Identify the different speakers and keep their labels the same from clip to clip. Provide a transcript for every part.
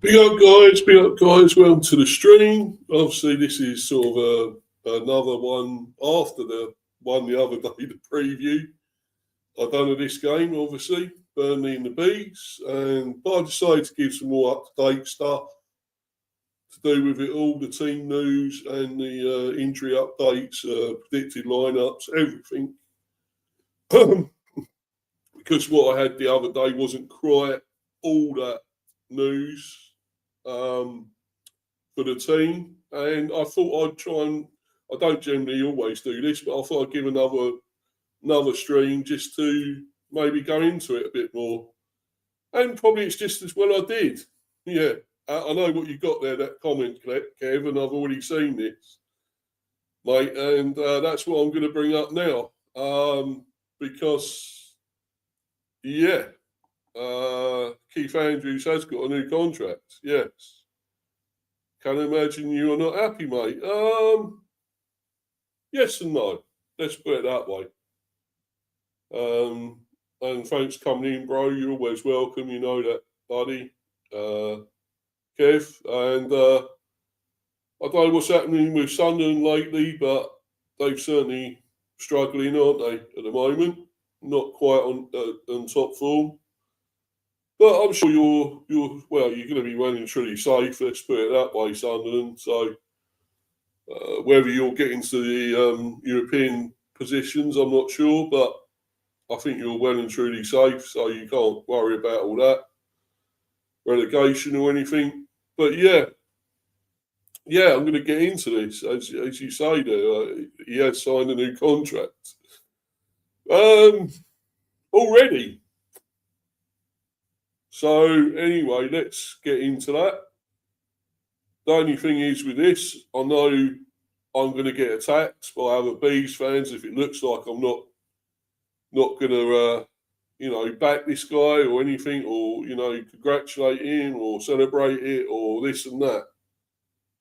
Speaker 1: Big up guys, welcome to the stream. Obviously this is sort of another one after the one the other day, the preview I've done of this game, obviously, Burnley and the Bees, but I decided to give some more up-to-date stuff to do with it all, the team news and the injury updates, predicted lineups, everything. Because what I had the other day wasn't quite all that news for the team, and I thought I'd try and, I don't generally always do this, but I thought I'd give another stream just to maybe go into it a bit more, and probably it's just as well I did. Yeah, I know what you got there, that comment, Kev, and I've already seen this, mate, and that's what I'm going to bring up now, because, yeah, Keith Andrews has got a new contract, yes. Can imagine you are not happy, mate. Yes and no. Let's put it that way. And thanks for coming in, bro. You're always welcome. You know that, buddy. Kev. And I don't know what's happening with Sunderland lately, but they've certainly struggling, aren't they, at the moment? Not quite on top form. But I'm sure you're going to be well and truly safe. Let's put it that way, Sunderland. So whether you'll get into the European positions, I'm not sure, but I think you're well and truly safe. So you can't worry about all that relegation or anything. But yeah, I'm going to get into this as you say. There, he has signed a new contract already. So anyway, let's get into that. The only thing is with this, I know I'm going to get attacked by other Bees fans if it looks like I'm not going to, back this guy or anything, or congratulate him or celebrate it or this and that.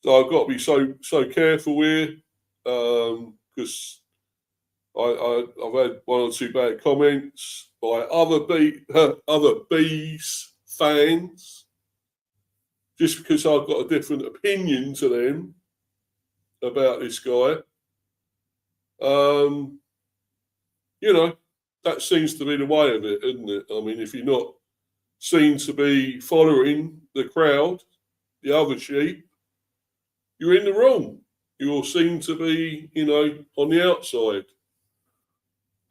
Speaker 1: So I've got to be so careful here, because I've had one or two bad comments by other Bees fans, just because I've got a different opinion to them about this guy. That seems to be the way of it, isn't it? I mean, if you're not seen to be following the crowd, the other sheep, you're in the wrong. You're seen to be, on the outside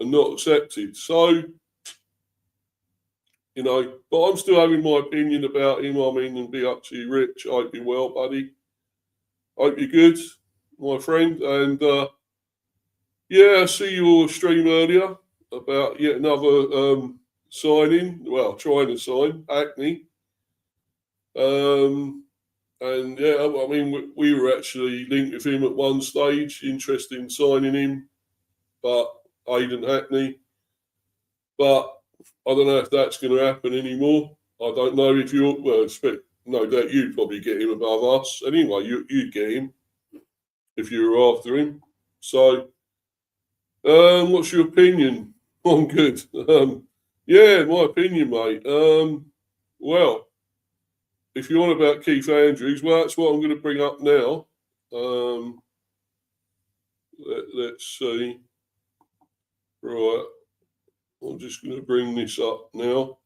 Speaker 1: and not accepted. So, but I'm still having my opinion about him. I mean, and be up to you, Rich. I hope you're well, buddy. Hope you're good, my friend. And, I see your stream earlier about yet another signing. Well, trying to sign, Hackney. And, yeah, I mean, we were actually linked with him at one stage, interested in signing him, but Aidan Hackney. But I don't know if that's going to happen anymore. I don't know if you're, no doubt you'd probably get him above us. Anyway, you'd get him if you were after him. So, what's your opinion? I'm good. My opinion, mate. Well, if you're on about Keith Andrews, well, that's what I'm going to bring up now. Let's see. Right. I'm just going to bring this up now.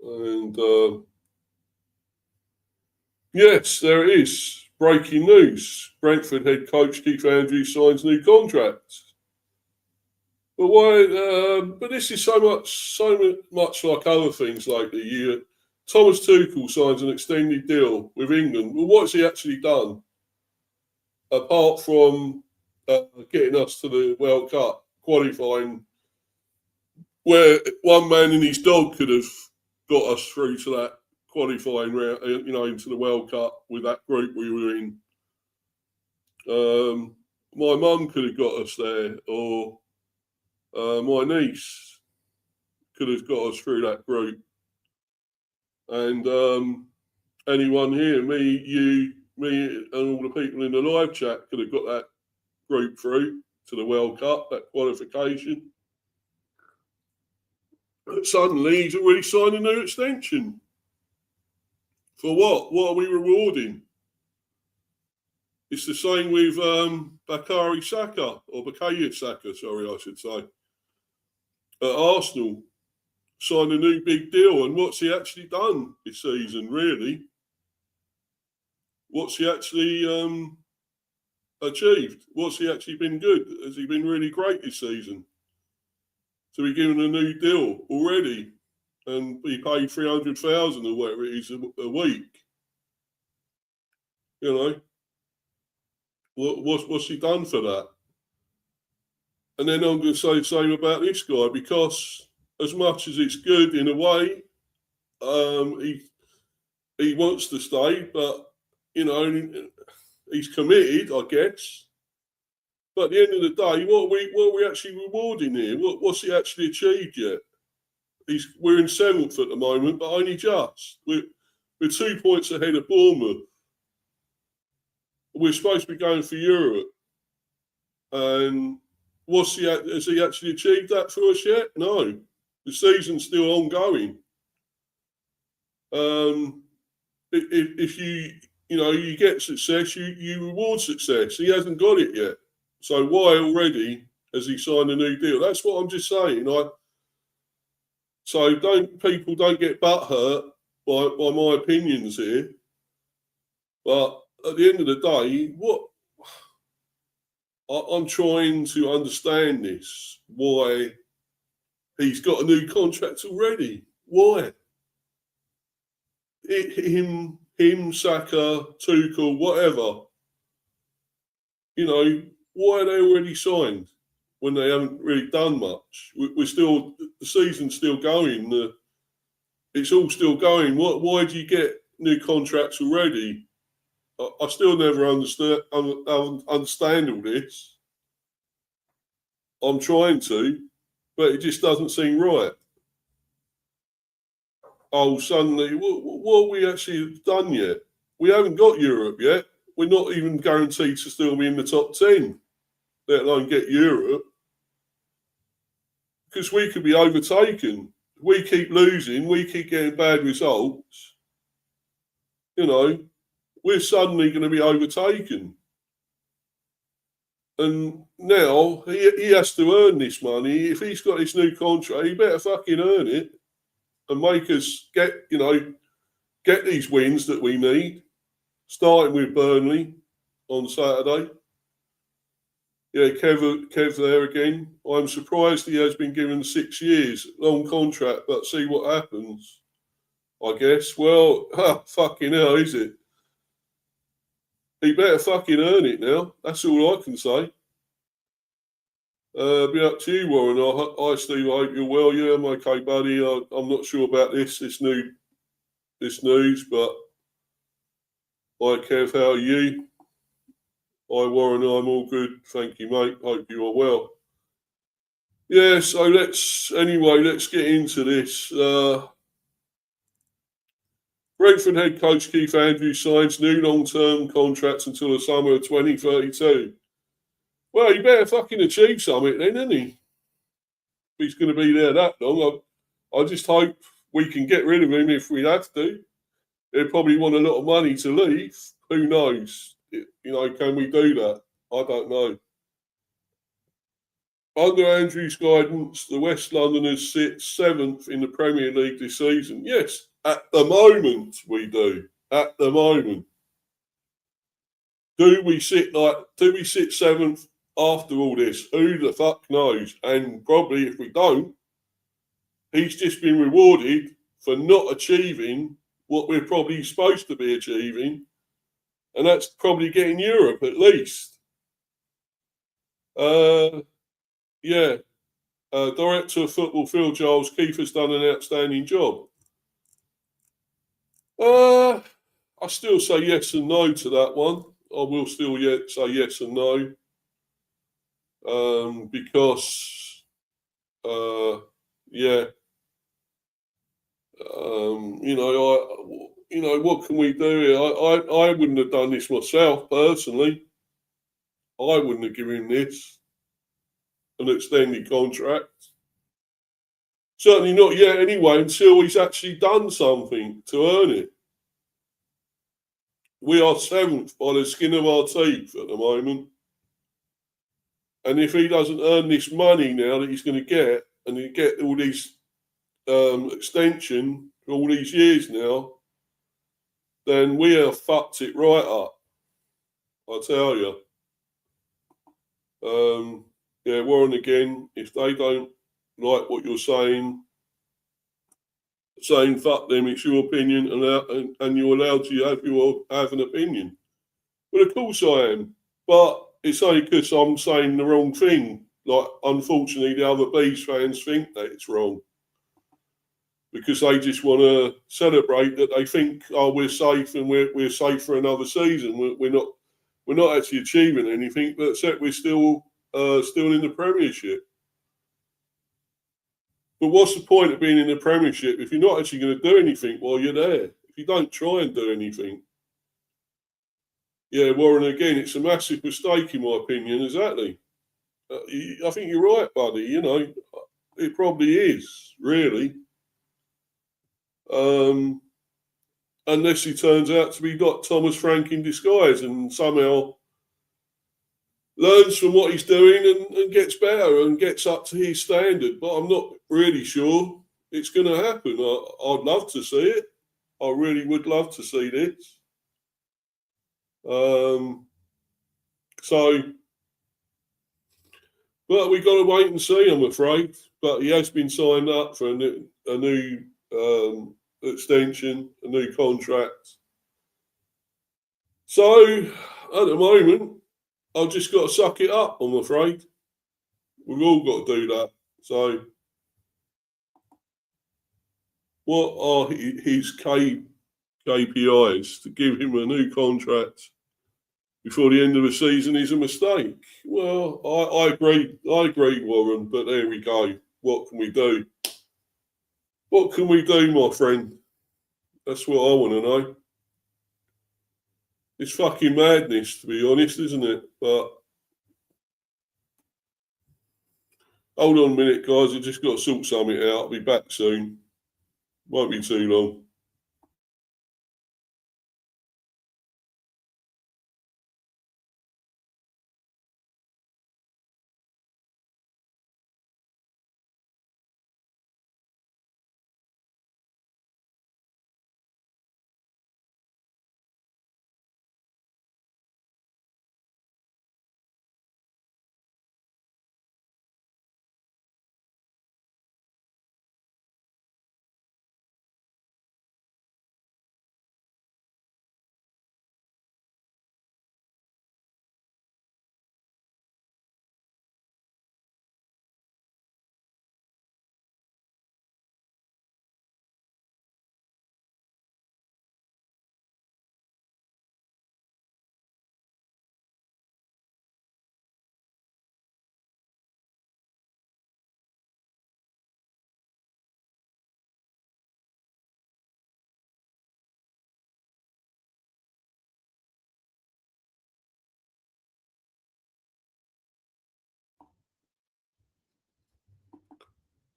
Speaker 1: And yes, there it is. Breaking news. Brentford head coach Keith Andrews signs new contract. But why? But this is so much like other things lately. Thomas Tuchel signs an extended deal with England. Well, what's he actually done? Apart from getting us to the World Cup qualifying, where one man and his dog could have got us through to that qualifying round, into the World Cup with that group we were in. My mum could have got us there, or my niece could have got us through that group. And anyone here, me, and all the people in the live chat could have got that group through to the World Cup, that qualification. But suddenly he's already signed a new extension. For what? What are we rewarding? It's the same with Bukayo Saka, sorry, I should say. At Arsenal, signed a new big deal, and what's he actually done this season, really? What's he actually achieved? What's he actually been good? Has he been really great this season? To be given a new deal already and be paid 300,000 or whatever it is a week? You know, what's he done for that? And then I'm going to say the same about this guy, because as much as it's good in a way, he wants to stay, but you know, he's committed, I guess. But at the end of the day, what are we actually rewarding here? What's he actually achieved yet? We're in 7th at the moment, but only just. We're 2 points ahead of Bournemouth. We're supposed to be going for Europe. And has he actually achieved that for us yet? No. The season's still ongoing. If you get success, you reward success. He hasn't got it yet. So why already has he signed a new deal? That's what I'm just saying. So people don't get butthurt by my opinions here. But at the end of the day, I'm trying to understand this. Why he's got a new contract already? Why? Him, Saka, Tuchel, whatever. You know, why are they already signed when they haven't really done much? The season's still going. It's all still going. Why do you get new contracts already? I still never understand all this. I'm trying to, but it just doesn't seem right. Oh, suddenly, what have we actually done yet? We haven't got Europe yet. We're not even guaranteed to still be in the top 10, let alone get Europe. Because we could be overtaken. We keep losing. We keep getting bad results. You know, we're suddenly going to be overtaken. And now he has to earn this money. If he's got this new contract, he better fucking earn it and make us get these wins that we need, starting with Burnley on Saturday. Yeah, Kev there again. I'm surprised he has been given 6 years, long contract, but see what happens, I guess. Well, fucking hell, is it? He better fucking earn it now. That's all I can say. Be up to you, Warren. Hi, Steve. I hope you're well. Yeah, I'm okay, buddy. I'm not sure about this news, but hi, Kev. How are you? Hi, Warren. I'm all good. Thank you, mate. Hope you are well. Yeah, so let's get into this. Brentford head coach Keith Andrews signs new long-term contracts until the summer of 2032. Well, he better fucking achieve something then, isn't he? If he's going to be there that long. I just hope we can get rid of him if we have to. He'll probably want a lot of money to leave. Who knows? Can we do that? I don't know. Under Andrews' guidance, the West Londoners sit 7th in the Premier League this season. Yes, at the moment we do. At the moment. Do we sit 7th after all this? Who the fuck knows? And probably if we don't, he's just been rewarded for not achieving what we're probably supposed to be achieving. And that's probably getting Europe at least. Director of Football Phil Giles, Keith has done an outstanding job. I still say yes and no to that one. I will still say yes and no. Because what can we do here? I wouldn't have done this myself personally. I wouldn't have given him this, an extended contract. Certainly not yet anyway, until he's actually done something to earn it. We are 7th by the skin of our teeth at the moment. And if he doesn't earn this money now that he's going to get, and he get all these extension for all these years now, then we have fucked it right up. I tell you. Yeah, Warren again. If they don't like what you're saying fuck them. It's your opinion, and you're allowed to have an opinion. Well, of course I am, but it's only because I'm saying the wrong thing. Like, unfortunately, the other Bees fans think that it's wrong because they just want to celebrate that they think, oh, we're safe and we're safe for another season. We're not actually achieving anything, but except we're still in the Premiership. But what's the point of being in the Premiership if you're not actually going to do anything while you're there? If you don't try and do anything. Yeah, Warren, again, it's a massive mistake in my opinion, exactly. I think you're right, buddy, you know. It probably is, really. Unless he turns out to be like Thomas Frank in disguise and somehow learns from what he's doing and gets better and gets up to his standard. But I'm not really sure it's going to happen. I'd love to see it. I really would love to see this. But we've got to wait and see, I'm afraid. But he has been signed up for a new extension, a new contract. So, at the moment, I've just got to suck it up, I'm afraid. We've all got to do that. So, what are his KPIs? To give him a new contract before the end of the season is a mistake. Well, I agree, Warren, but there we go. What can we do? What can we do, my friend? That's what I want to know. It's fucking madness, to be honest, isn't it? But hold on a minute, guys. I've just got to sort something out. I'll be back soon. Won't be too long.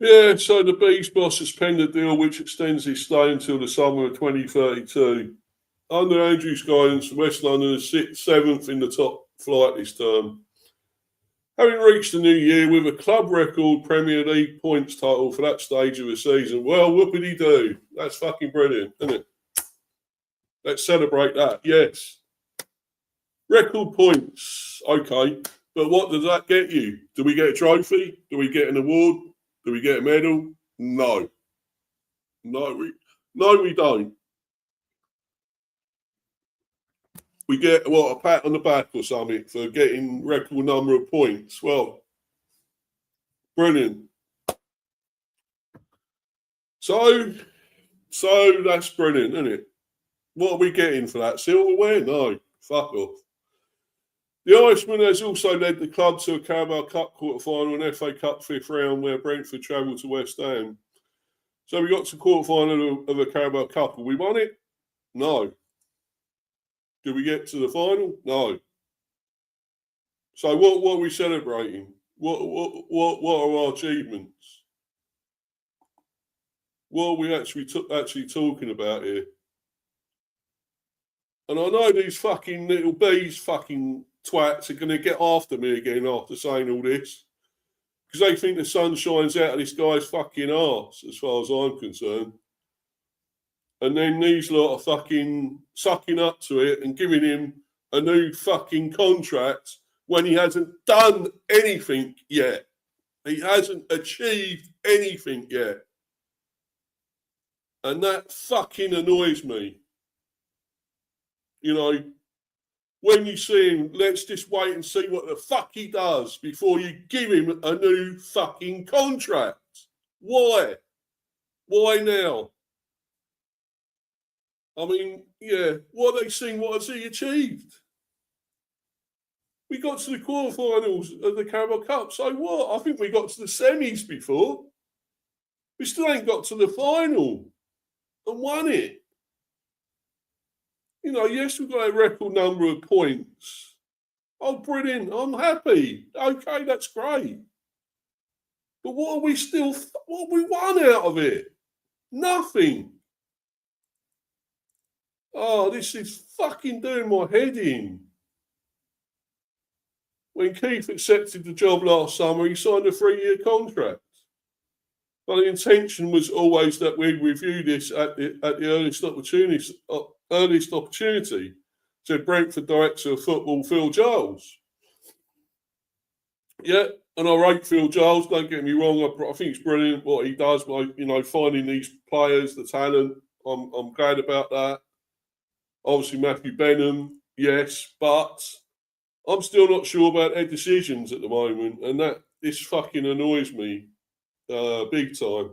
Speaker 1: Yeah, so the Bees boss has penned a deal which extends his stay until the summer of 2032. Under Andrew's guidance, West London is 7th in the top flight this term. Having reached the new year with a club record Premier League points total for that stage of the season, well, whoopity-doo. That's fucking brilliant, isn't it? Let's celebrate that, yes. Record points, okay. But what does that get you? Do we get a trophy? Do we get an award? Do we get a medal? No. No, we don't. We get, a pat on the back or something for getting record number of points. Well, brilliant. So that's brilliant, isn't it? What are we getting for that? Silverware? No. Fuck off. The Irishman has also led the club to a Carabao Cup quarter-final and FA Cup fifth round where Brentford travelled to West Ham. So we got to quarter-final of a Carabao Cup. Have we won it? No. Did we get to the final? No. So what are we celebrating? What are our achievements? What are we actually talking about here? And I know these fucking little bees fucking twats are going to get after me again after saying all this. Because they think the sun shines out of this guy's fucking arse, as far as I'm concerned. And then these lot are fucking sucking up to it and giving him a new fucking contract when he hasn't done anything yet. He hasn't achieved anything yet. And that fucking annoys me. You know, when you see him, let's just wait and see what the fuck he does before you give him a new fucking contract. Why? Why now? I mean, yeah, what have they seen? What has he achieved? We got to the quarterfinals of the Carabao Cup. So what? I think we got to the semis before. We still ain't got to the final and won it. You know, yes, we've got a record number of points. Oh, brilliant. I'm happy. Okay, that's great. But what have we won out of it? Nothing. Oh, this is fucking doing my head in. When Keith accepted the job last summer, he signed a 3-year contract. But the intention was always that we'd review this at the earliest opportunity, said Brentford Director of Football Phil Giles. Yeah, and I rate Phil Giles, don't get me wrong, I think it's brilliant what he does by, you know, finding these players, the talent. I'm glad about that. Obviously, Matthew Benham, yes, but I'm still not sure about their decisions at the moment, and this fucking annoys me big time.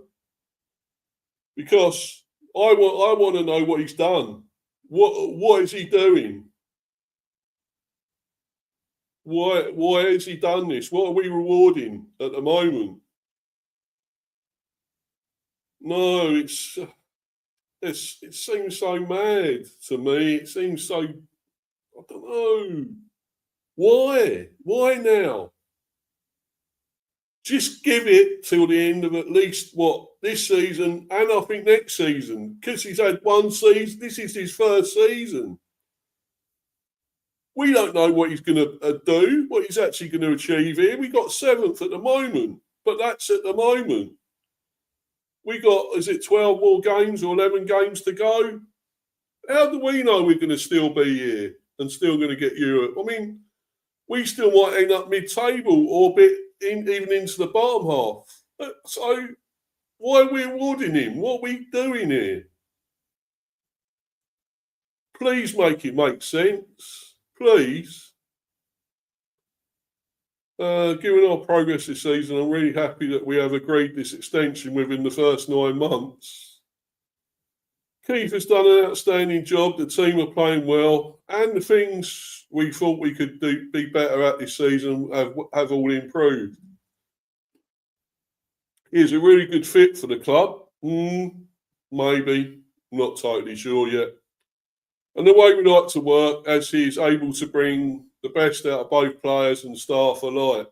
Speaker 1: Because I want to know what he's done. What is he doing? Why has he done this? What are we rewarding at the moment? No, it seems so mad to me. It seems so, I don't know. Why? Why now? Just give it till the end of at least, this season and I think next season. Because he's had one season. This is his first season. We don't know what he's going to do, what he's actually going to achieve here. We got 7th at the moment, but that's at the moment. We got, is it 12 more games or 11 games to go? How do we know we're going to still be here and still going to get Europe? I mean, we still might end up mid-table or even into the bottom half. So why are we awarding him? What are we doing here? Please make it make sense. Please. Given our progress this season, I'm really happy that we have agreed this extension within the first 9 months. Keith has done an outstanding job. The team are playing well, and the things we thought we could be better at this season have all improved. He's a really good fit for the club. Maybe. I'm not totally sure yet. And the way we like to work, as he is able to bring the best out of both players and staff alike.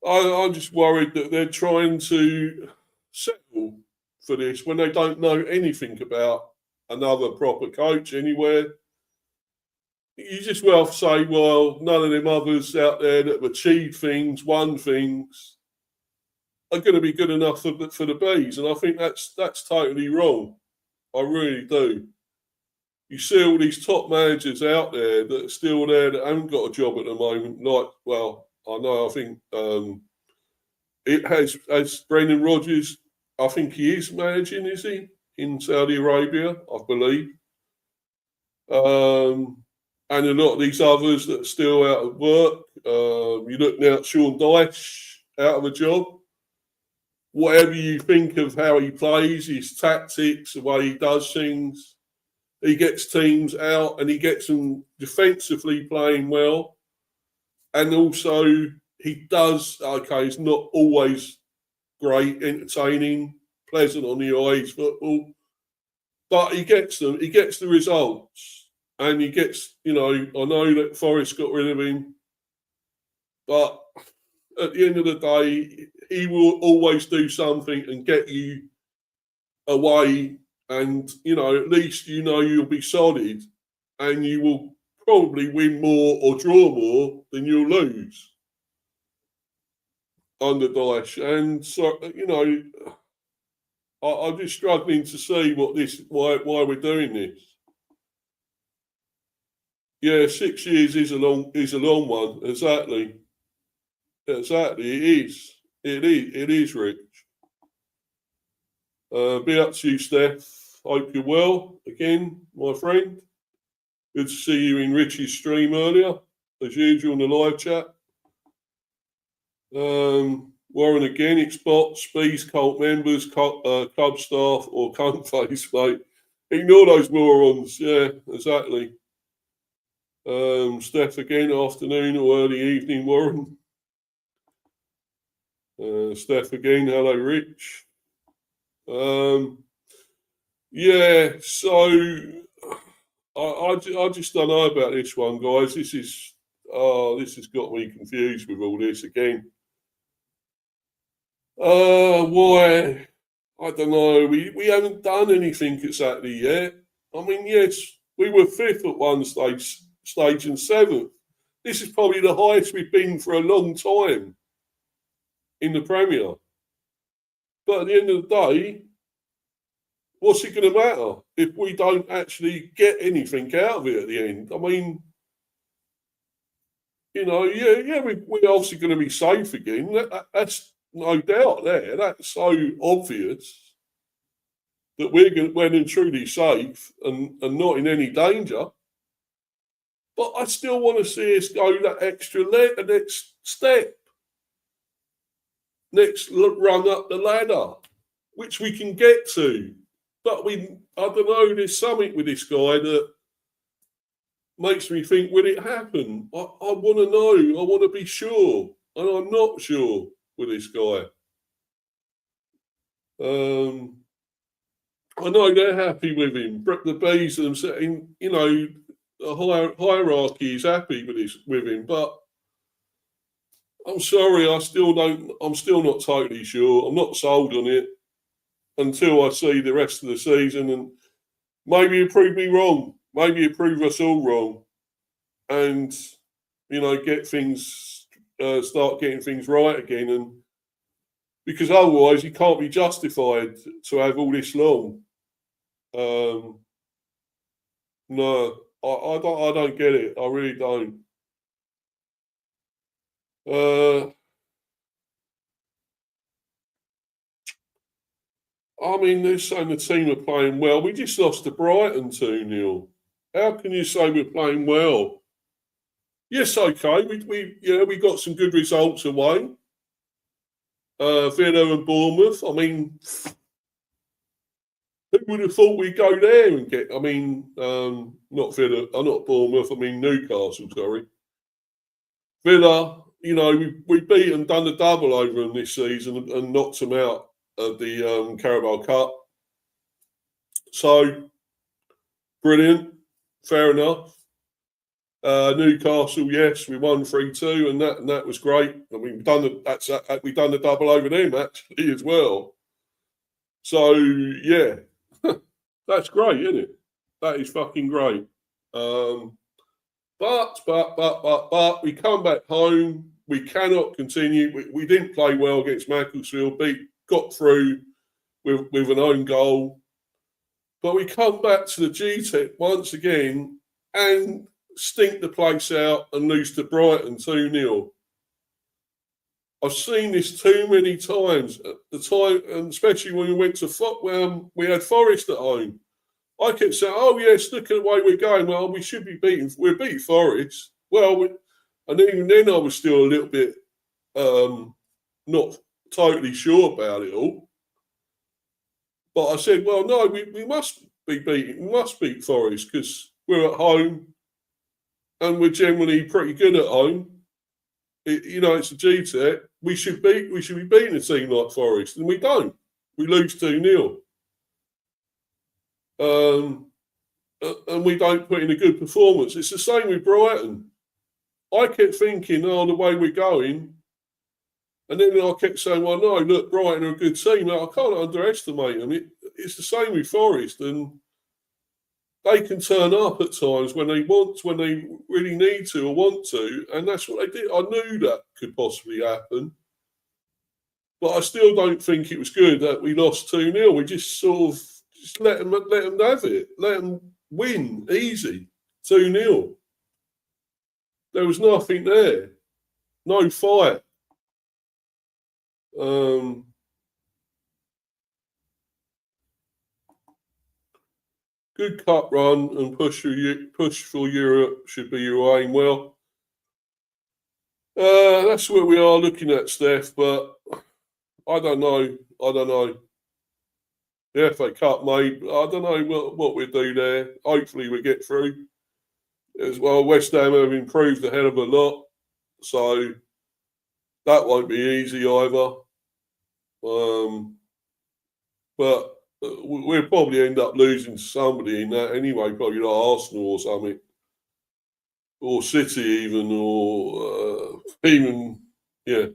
Speaker 1: I'm just worried that they're trying to settle for this when they don't know anything about another proper coach anywhere. You just well say, well, none of them others out there that have achieved things, won things, are going to be good enough for the Bees. And I think that's totally wrong. I really do. You see all these top managers out there that are still there that haven't got a job at the moment. I think it has Brendan Rodgers. I think he is managing, is he, in Saudi Arabia, I believe. And a lot of these others that are still out of work. You look now at Sean Dyche, out of a job. Whatever you think of how he plays, his tactics, the way he does things, he gets teams out and he gets them defensively playing well. And also he does, it's not always great, entertaining, pleasant on the eyes football, but he gets them, he gets the results. And he gets, I know that Forest got rid of him, but at the end of the day, he will always do something and get you away And, at least you'll be solid and you will probably win more or draw more than you'll lose under Daesh. And so, I'm just struggling to see why we're doing this. Yeah, 6 years is a long one. Exactly. It is. It is, Rich. Be up to you, Steph. Hope you're well again, my friend. Good to see you in Richie's stream earlier, as usual in the live chat. Warren again, it's bots, bees, cult members, club staff, or cunt face, mate. Ignore those morons. Yeah, exactly. Steph again, afternoon or early evening, Warren. Steph again, hello, Rich. Yeah, so I just don't know about this one, guys. This has got me confused with all this again. Why? I don't know. We haven't done anything exactly yet. I mean, yes, we were fifth at one stage and seventh. This is probably the highest we've been for a long time in the Premier. But at the end of the day, what's it going to matter if we don't actually get anything out of it at the end? I mean, we're obviously going to be safe again. That's no doubt there. That's so obvious that we're well and truly safe and not in any danger. But I still want to see us go that extra the next step, next run up the ladder, which we can get to. But I don't know, there's something with this guy that makes me think, will it happen? I want to know. I want to be sure. And I'm not sure with this guy. I know they're happy with him. The bees and saying, the hierarchy is happy with him. But I'm sorry, I'm still not totally sure. I'm not sold on it until I see the rest of the season, and maybe it prove me wrong. Maybe it prove us all wrong, and get things, start getting things right again. And because otherwise, you can't be justified to have all this long. No, I don't get it. I really don't. I mean, they're saying the team are playing well. We just lost to Brighton 2-0. How can you say we're playing well? Yes, okay. We got some good results away. Villa and Bournemouth. I mean, who would have thought we'd go there and get? I mean, not Villa, not Bournemouth. I mean Newcastle. Sorry, Villa. We beat and done the double over them this season and knocked them out of the Carabao Cup. So brilliant, fair enough. Newcastle, yes, we won 3-2, and that was great. I mean, we've done the double over them actually as well. So yeah, that's great, isn't it? That is fucking great. But we come back home. We cannot continue. We didn't play well against Macclesfield. Got through with an own goal. But we come back to the GTEC once again and stink the place out and lose to Brighton 2-0. I've seen this too many times. At the time, and especially when we went to we had Forest at home. I kept saying, "Oh yes, look at the way we're going. Well, we should be beating. We beat Forest. Well, and even then, I was still a little bit not totally sure about it all. But I said, well, no, we must be beating. We must beat Forest because we're at home, and we're generally pretty good at home. It's a GTEC. We should be beating a team like Forest, and we don't. We lose 2-0. And we don't put in a good performance. It's the same with Brighton. I kept thinking, the way we're going, and then I kept saying, well, no, look, Brighton are a good team. I can't underestimate them. it's the same with Forest, and they can turn up at times when they want, when they really need to or want to, and that's what they did. I knew that could possibly happen, but I still don't think it was good that we lost 2-0. We just sort of just let them have it, let them win easy, 2-0. There was nothing there, no fight. Good cup run and push for Europe should be your aim. Well, that's where we are looking at, Steph. But I don't know. The FA Cup, mate. I don't know what we do there. Hopefully, we get through. As well, West Ham have improved a hell of a lot, so that won't be easy either. But we'll probably end up losing to somebody in that anyway, probably like Arsenal or something, or City even, or even, yeah.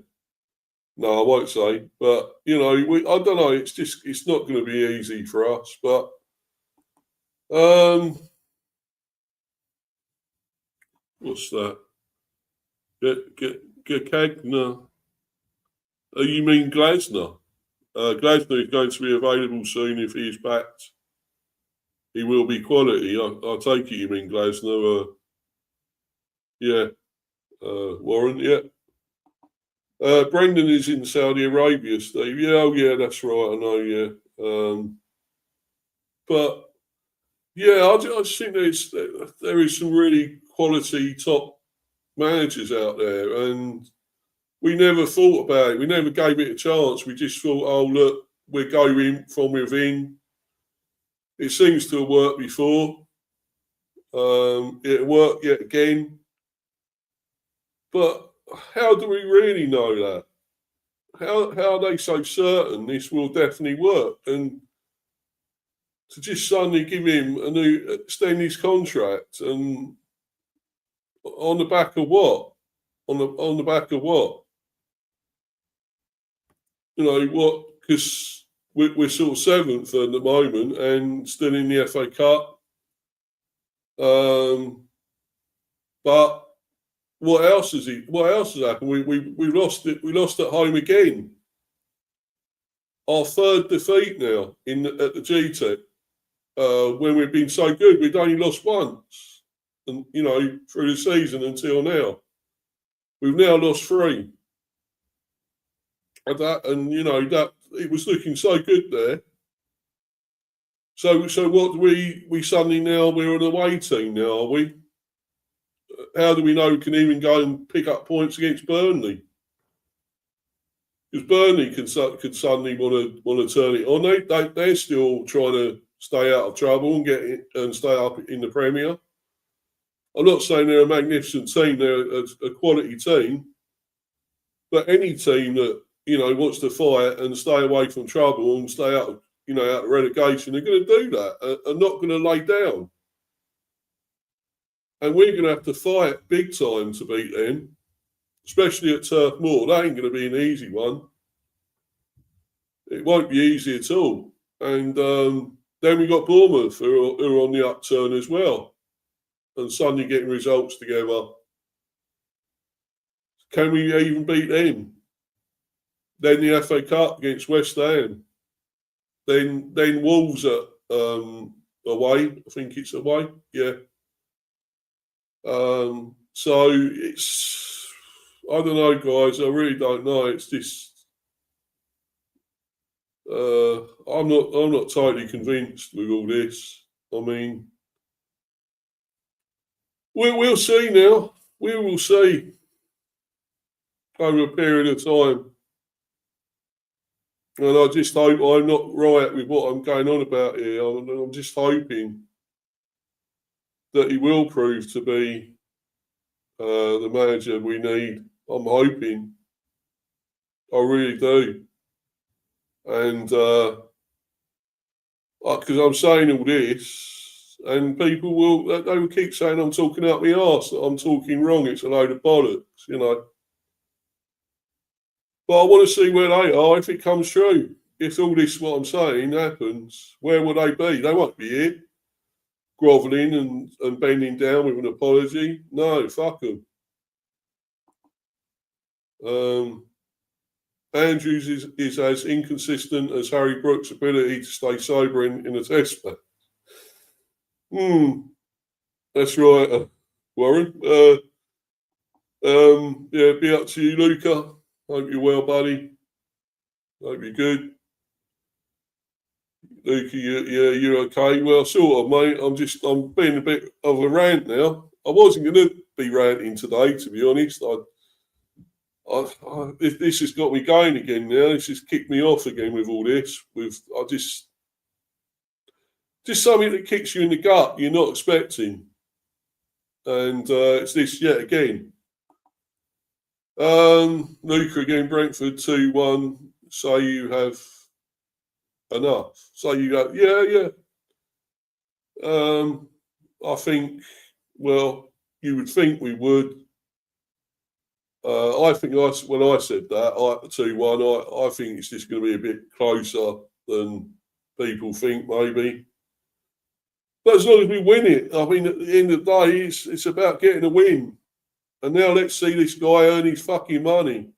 Speaker 1: No, I won't say, but I don't know. It's not going to be easy for us. But what's that? Get Kagner. Oh, you mean Glasner? Glasner is going to be available soon if he is backed. He will be quality. I take it you mean Glasner. Yeah. Warren, yeah. Brendan is in Saudi Arabia, Steve. Yeah, oh yeah, that's right. I know, yeah. But yeah, I just think there is some really quality top managers out there, and we never thought about it. We never gave it a chance. We just thought, oh look, we're going from within. It seems to have worked before. It worked yet again. But how do we really know that? How are they so certain this will definitely work? And to just suddenly give him extend his contract, and on the back of what? On the back of what? What? Because we're sort of seventh at the moment and still in the FA Cup. But what else has happened? We lost it. We lost at home again. Our third defeat now at the GTEC. When we've been so good, we'd only lost once, and through the season until now, we've now lost 3. That it was looking so good there. So what do we suddenly now? We're an away team now, are we? How do we know we can even go and pick up points against Burnley? Because Burnley could suddenly want to turn it on. They're still trying to stay out of trouble and get it and stay up in the Premier. I'm not saying they're a magnificent team; they're a quality team. But any team that wants to fight and stay away from trouble and stay out of out of relegation, they're going to do that. Are not going to lay down. And we're going to have to fight big time to beat them, especially at Turf Moor. That ain't going to be an easy one. It won't be easy at all. And then we got Bournemouth, who are on the upturn as well, and suddenly getting results together. Can we even beat them? Then the FA Cup against West Ham. Then Wolves at away. I think it's away. Yeah. So it's, I don't know, guys. I really don't know. It's just I'm not totally convinced with all this. I mean, we'll see now. We will see over a period of time. And I just hope I'm not right with what I'm going on about here. I'm just hoping that he will prove to be the manager we need. I'm hoping. I really do. And because I'm saying all this, and people they will keep saying I'm talking out my arse, that I'm talking wrong. It's a load of bollocks, But I want to see where they are if it comes true. if all this, what I'm saying, happens, where will they be? They won't be here, grovelling and bending down with an apology. No, fuck them. Andrews is as inconsistent as Harry Brooks' ability to stay sober in a test match. That's right, Warren. Yeah, be up to you, Luca. Hope you're well, buddy. Hope you're good. Luca, you're okay. Well, sort of, mate. I'm being a bit of a rant now. I wasn't going to be ranting today, to be honest. This has got me going again now. This has kicked me off again with all this. Just something that kicks you in the gut you're not expecting, and it's this yet again. Luca again, Brentford 2-1. Say you have enough. Say you go, yeah. I think, well, you would think we would. I think when I said that, 2-1, I think it's just going to be a bit closer than people think, maybe. But as long as we win it, I mean, at the end of the day, it's about getting a win. And now let's see this guy earn his fucking money.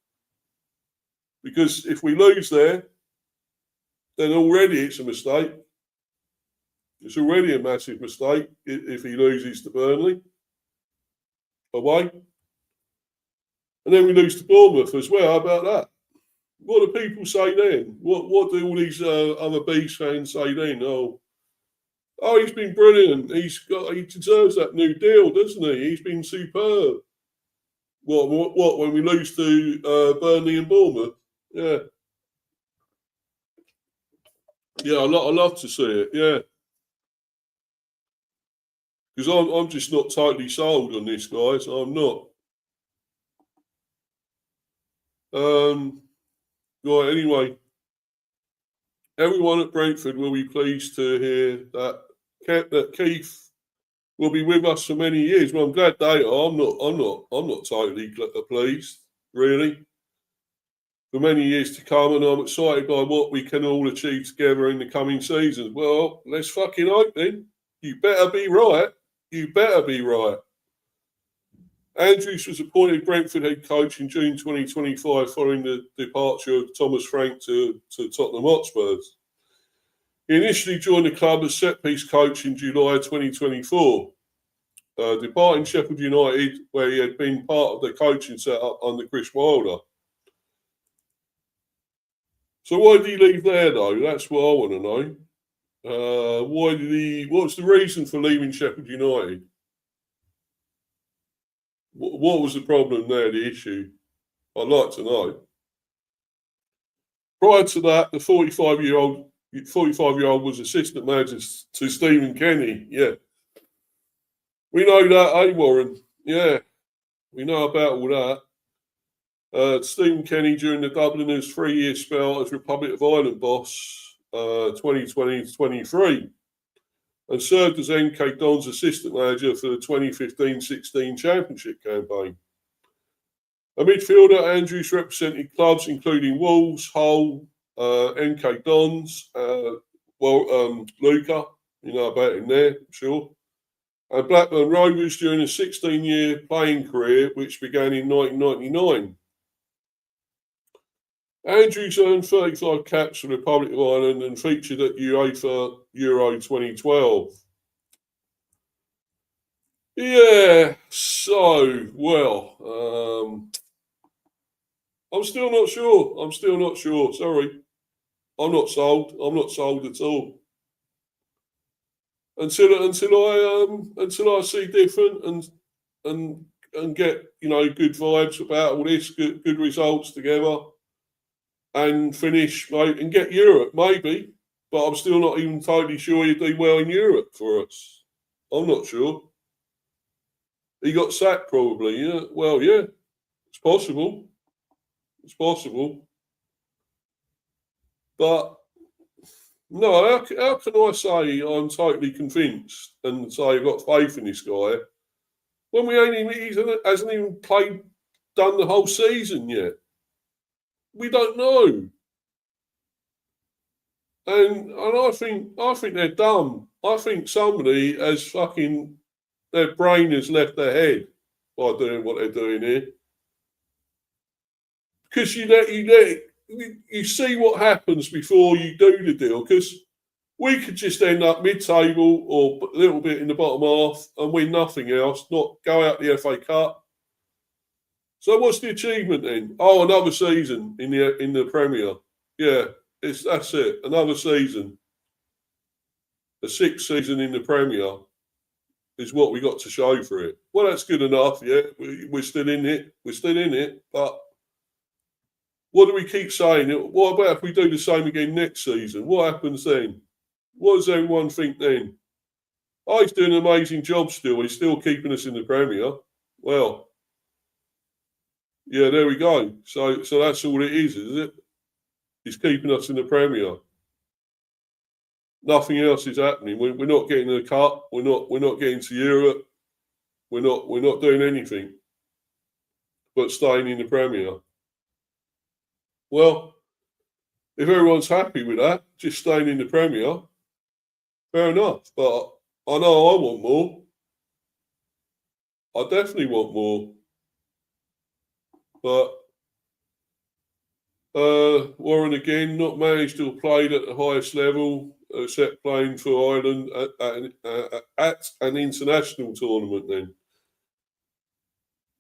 Speaker 1: Because if we lose there, then already it's a mistake. It's already a massive mistake if he loses to Burnley away. And then we lose to Bournemouth as well. How about that? What do people say then? What do all these other Bees fans say then? Oh, he's been brilliant. He deserves that new deal, doesn't he? He's been superb. What when we lose to Burnley and Bournemouth? Yeah. Yeah, I love to see it, yeah. Because I'm just not totally sold on this, guys. I'm not. Right, anyway. Everyone at Brentford will be pleased to hear that Keith will be with us for many years. Well, I'm glad they are. I'm not totally pleased, really. For many years to come, and I'm excited by what we can all achieve together in the coming seasons. Well, let's fucking hope then. You better be right. You better be right. Andrews was appointed Brentford head coach in June 2025 following the departure of Thomas Frank to Tottenham Hotspurs. He initially joined the club as set-piece coach in July 2024, departing Sheffield United, where he had been part of the coaching setup under Chris Wilder. So why did he leave there, though? That's what I want to know. What's the reason for leaving Sheffield United? What was the problem there, the issue? I'd like to know. Prior to that, the 45-year-old was assistant manager to Stephen Kenny. Yeah. We know that, Warren? Yeah. We know about all that. Stephen Kenny during the Dubliners' 3-year spell as Republic of Ireland boss, 2020-23. And served as NK Don's assistant manager for the 2015-16 championship campaign. A midfielder, Andrews represented clubs including Wolves, Hull, NK Dons, Luca, you know about him there, I'm sure, and Blackburn Rovers during a 16-year playing career which began in 1999. Andrews earned 35 caps for the Republic of Ireland and featured at UEFA Euro 2012. Yeah, so, well, I'm still not sure. Sorry. I'm not sold at all. Until I see different and get, good vibes about all this, good results together. And finish, mate, and get Europe, maybe. But I'm still not even totally sure he'd do well in Europe for us. I'm not sure. He got sacked, probably. Yeah. Well, yeah, it's possible. It's possible. But, no, how can I say I'm totally convinced and say I've got faith in this guy when he hasn't even done the whole season yet? We don't know. And I think they're dumb. I think somebody has fucking their brain has left their head by doing what they're doing here. Because you see what happens before you do the deal. Because we could just end up mid-table or a little bit in the bottom half and win nothing else, not go out the FA Cup. So what's the achievement then? Oh, another season in the Premier. Yeah, that's it. Another season. The sixth season in the Premier is what we got to show for it. Well, that's good enough. Yeah, we're still in it. We're still in it. But what do we keep saying? What about if we do the same again next season? What happens then? What does everyone think then? Oh, he's doing an amazing job still. He's still keeping us in the Premier. Well, yeah, there we go. So that's all it is it? He's keeping us in the Premier. Nothing else is happening. We're not getting the cup. We're not getting to Europe. We're not doing anything but staying in the Premier. Well, if everyone's happy with that, just staying in the Premier, fair enough. But I know I want more. I definitely want more. But Warren again, not managed to have played at the highest level, except playing for Ireland at an international tournament. Then,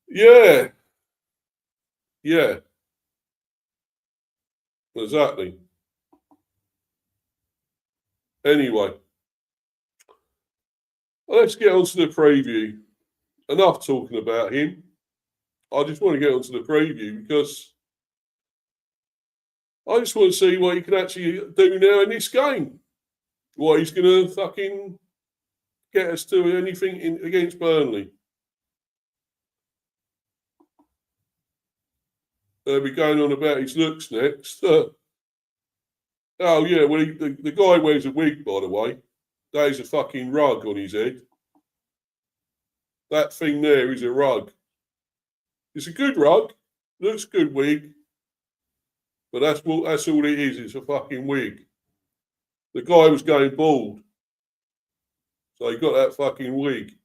Speaker 1: yeah, exactly. Anyway, let's get on to the preview. Enough talking about him. I just want to get on to the preview because I just want to see what he can actually do now in this game. What he's going to fucking get us to anything against Burnley. We're going on about his looks next. Oh, yeah, well, the guy wears a wig, by the way. That is a fucking rug on his head. That thing there is a rug. It's a good rug. Looks good wig. But that's all it is. It's a fucking wig. The guy was going bald. So he got that fucking wig.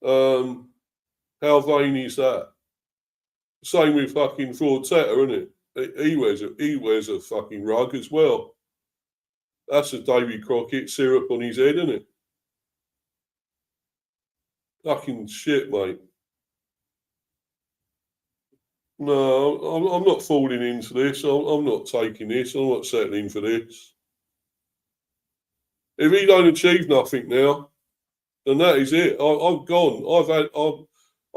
Speaker 1: How vain is that? Same with fucking Fortetta, isn't it? He wears a fucking rug as well. That's a Davy Crockett syrup on his head, isn't it? Fucking shit, mate. No, I'm not falling into this. I'm not taking this. I'm not settling for this. If he don't achieve nothing now, then that is it. I'm gone. I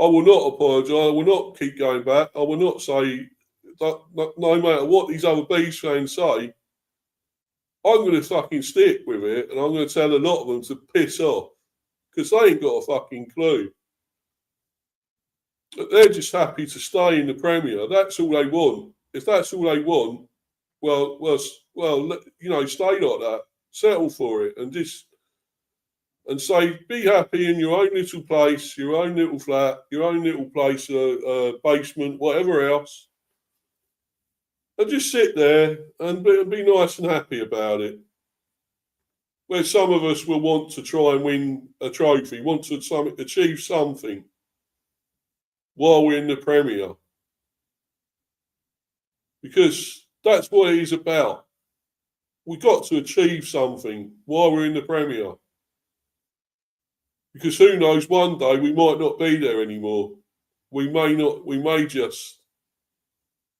Speaker 1: will not apologise. I will not keep going back. I will not say that, no matter what these other Bees fans say. I'm going to fucking stick with it, and I'm going to tell a lot of them to piss off because they ain't got a fucking clue. They're just happy to stay in the Premier. That's all they want. If that's all they want, well, stay like that. Settle for it, and say, be happy in your own little place, your own little flat, your own little place, basement, whatever else, and just sit there and be nice and happy about it. Where some of us will want to try and win a trophy, want to achieve something while we're in the Premier. Because that's what it is about. We've got to achieve something while we're in the Premier. Because who knows, one day we might not be there anymore. We may just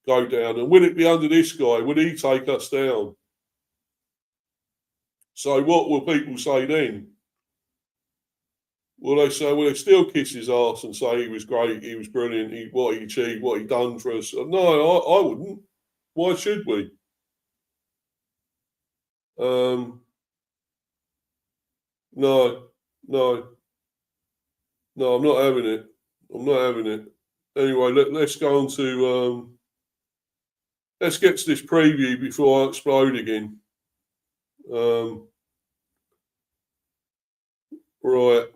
Speaker 1: go down. And will it be under this guy? Would he take us down? So what will people say then? Will they say, well, they still kiss his ass and say he was great, he was brilliant, what he achieved, what he done for us? No, I wouldn't. Why should we? No, no, no, I'm not having it. I'm not having it. Anyway, let's go on to let's get to this preview before I explode again. Right.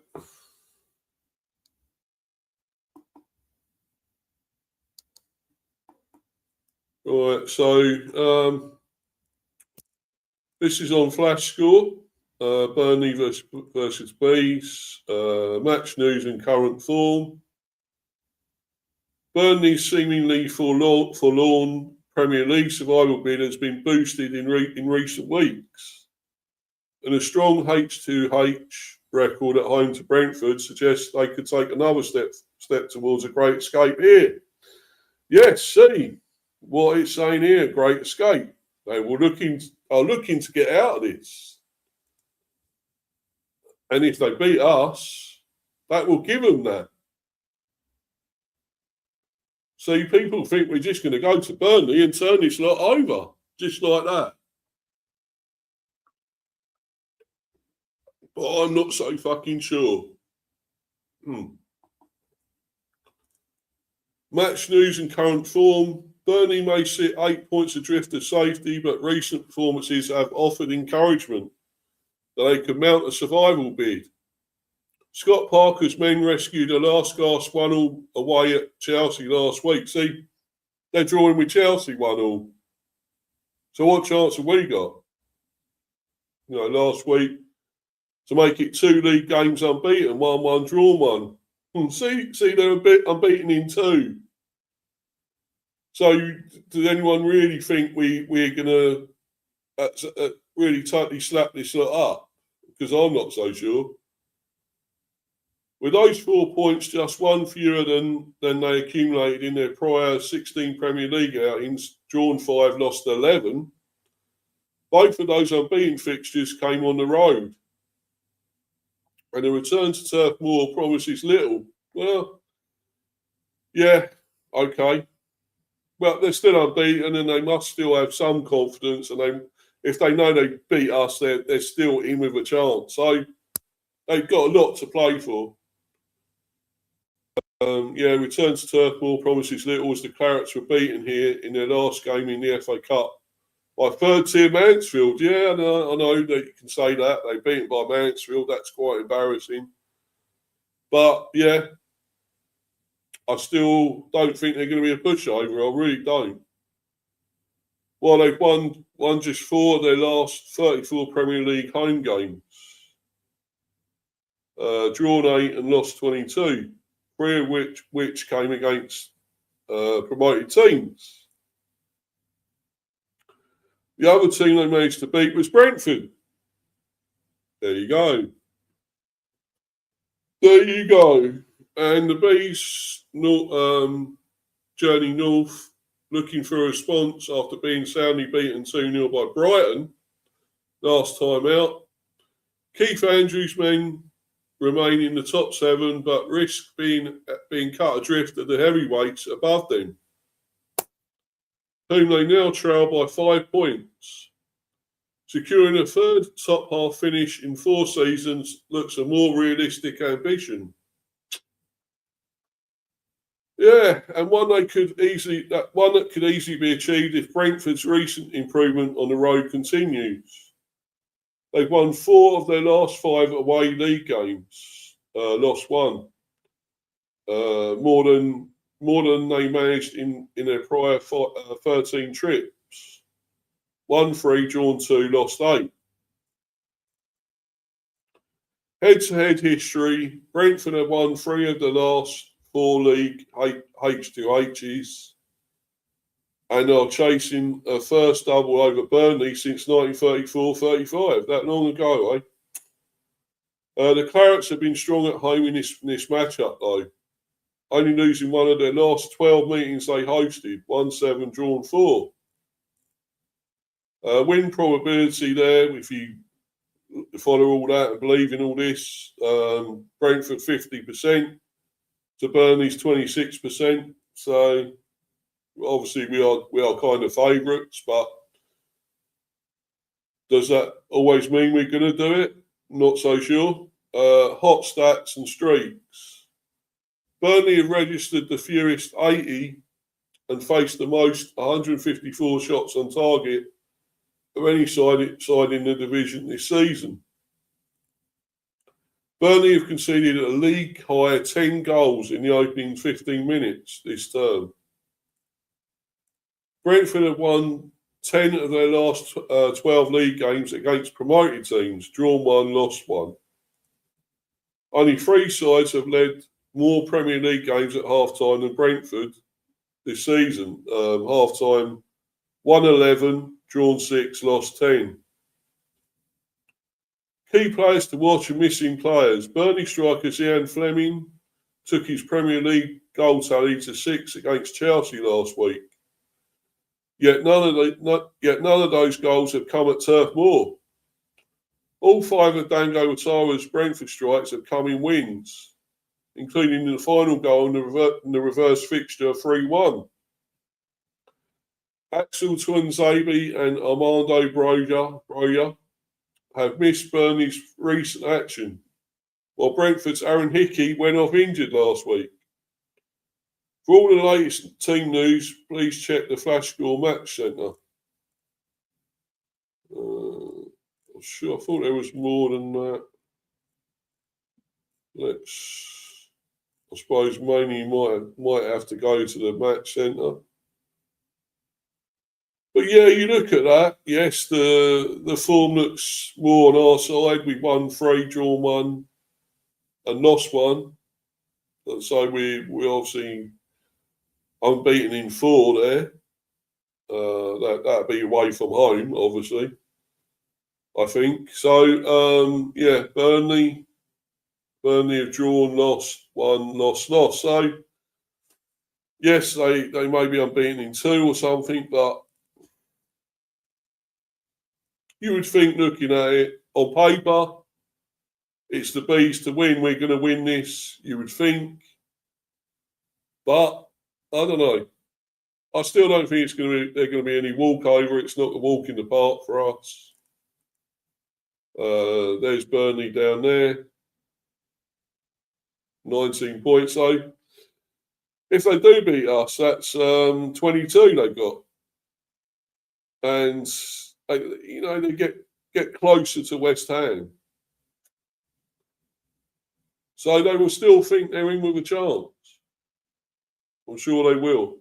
Speaker 1: Right. So This is on Flash Score. Burnley versus Bees. Match news and current form. Burnley's seemingly forlorn Premier League survival bid has been boosted in recent weeks. And a strong H2H record at home to Brentford suggests they could take another step towards a great escape here. Yes, see what it's saying here, great escape. They are looking to get out of this. And if they beat us, that will give them that. See, people think we're just going to go to Burnley and turn this lot over, just like that. But I'm not so fucking sure. Match news and current form. Burnley may sit 8 points adrift of safety, but recent performances have offered encouragement that they could mount a survival bid. Scott Parker's men rescued a last-gasp 1-1 away at Chelsea last week. See, they're drawing with Chelsea 1-1. So what chance have we got? Last week, to make it 2 league games unbeaten, 1-1, drawn 1. See, they're a bit unbeaten in 2. So does anyone really think we're going to really tightly slap this lot up? Because I'm not so sure. With those 4 points, just one fewer than they accumulated in their prior 16 Premier League outings, drawn 5, lost 11. Both of those unbeaten fixtures came on the road. And the return to Turf Moor promises little. Well, yeah, okay. But they're still unbeaten and they must still have some confidence. And if they know they beat us, they're still in with a chance. So they've got a lot to play for. Return to Turf Moor promises little as the Clarets were beaten here in their last game in the FA Cup by third-tier Mansfield. Yeah, I know that you can say that. They beat by Mansfield. That's quite embarrassing. But, yeah, I still don't think they're going to be a pushover. I really don't. Well, they've won just 4 of their last 34 Premier League home games. Drawn 8 and lost 22. 3 of which came against promoted teams. The other team they managed to beat was Brentford. There you go. And the Bees journey north, looking for a response after being soundly beaten 2-0 by Brighton last time out. Keith Andrews' men remain in the top 7, but risk being cut adrift at the heavyweights above them, whom they now trail by 5 points. Securing a third top half finish in 4 seasons looks a more realistic ambition. Yeah, and one that could easily be achieved if Brentford's recent improvement on the road continues. They've won 4 of their last 5 away league games, lost 1. More than they managed in their prior 13 trips. 1-3, drawn 2, lost 8. Head-to-head history: Brentford have won 3 of the last 4 league H2Hs and are chasing a first double over Burnley since 1934-35. That long ago, eh? The Clarets have been strong at home in this matchup, though, only losing one of their last 12 meetings they hosted, 1-7, drawn 4. Win probability there, if you follow all that and believe in all this, Brentford 50% to Burnley's 26%. So obviously we are kind of favourites, but does that always mean we're going to do it? Not so sure. Hot stats and streaks. Burnley have registered the fewest 80 and faced the most 154 shots on target of any side in the division this season. Burnley have conceded a league high 10 goals in the opening 15 minutes this term. Brentford have won 10 of their last 12 league games against promoted teams, drawn 1, lost 1. Only 3 sides have led more Premier League games at half-time than Brentford this season. Half-time, 1-11, drawn 6, lost 10. Key players to watch are missing players. Burnley striker Ian Fleming took his Premier League goal tally to 6 against Chelsea last week. Yet none of those goals have come at Turf Moor. All 5 of Dango Ouattara's Brentford strikes have come in wins, including the final goal in the reverse fixture 3-1. Axel Tuanzebe and Armando Broja have missed Burnley's recent action, while Brentford's Aaron Hickey went off injured last week. For all the latest team news, please check the Flash Score Match Centre. Sure, I thought there was more than that. I suppose mainly might have to go to the Match Centre. But yeah, you look at that. Yes, the form looks more on our side. We won 3, drawn 1, and lost 1. So we obviously unbeaten in 4 there. That'd be away from home, obviously. I think so. Yeah, Burnley have drawn, lost 1, lost. So yes, they may be unbeaten in 2 or something, but you would think, looking at it on paper, it's the Bees to win. We're going to win this, you would think. But I don't know. I still don't think they're going to be any walkover. It's not a walk in the park for us. There's Burnley down there. 19 points. So if they do beat us, that's 22 they've got. And they get closer to West Ham. So they will still think they're in with a chance. I'm sure they will.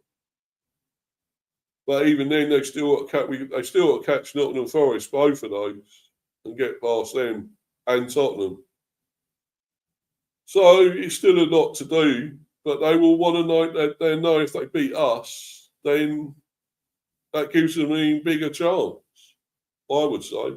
Speaker 1: But even then, they still got to catch Nottingham Forest, both of those, and get past them and Tottenham. So it's still a lot to do, but they will want to know that they know if they beat us, then that gives them an even bigger chance, I would say.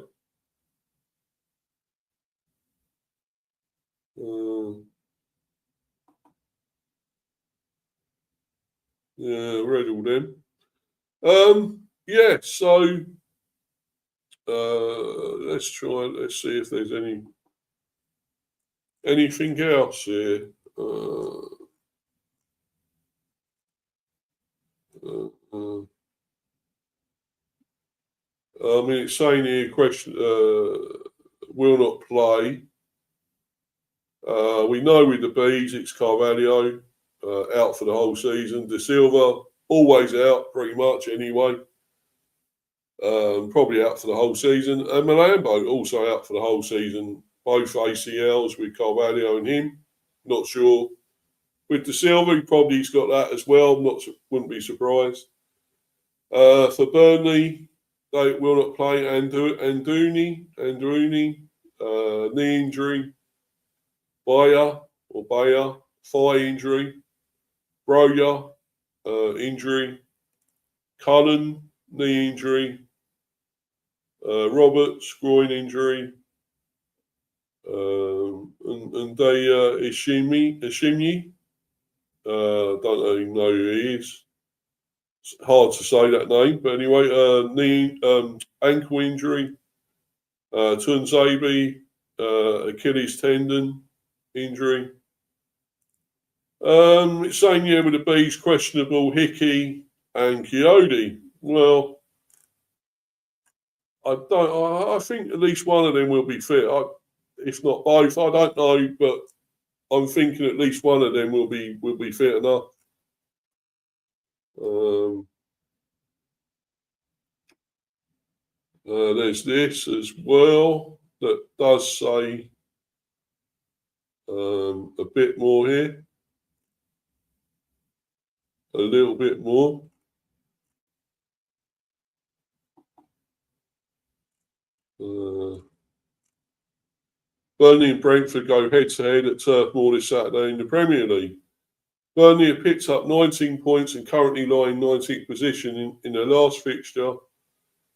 Speaker 1: Yeah, read all them. Yeah, so let's see if there's anything else here. I mean, it's saying here, question will not play. We know with the Bees, it's Carvalho out for the whole season. De Silva always out, pretty much anyway. Probably out for the whole season. And Malambo also out for the whole season. Both ACLs with Carvalho and him. Not sure. With De Silva, he's got that as well. Wouldn't be surprised. For Burnley, they will not play Androuni, knee injury. Bayer, thigh injury. Broja, injury. Cullen, knee injury. Roberts, groin injury. And they Ishimi. Don't even know who he is. It's hard to say that name, but anyway, ankle injury. Tuanzebe, Achilles tendon injury. It's saying with the Bees, questionable Hickey and Coyote. Well, I think at least one of them will be fit. If not both, I don't know, but I'm thinking at least one of them will be fit enough. There's this as well that does say a bit more here, a little bit more. Burnley and Brentford go head-to-head at Turf Moor this Saturday in the Premier League. Burnley have picked up 19 points and currently lie in 19th position in their last fixture.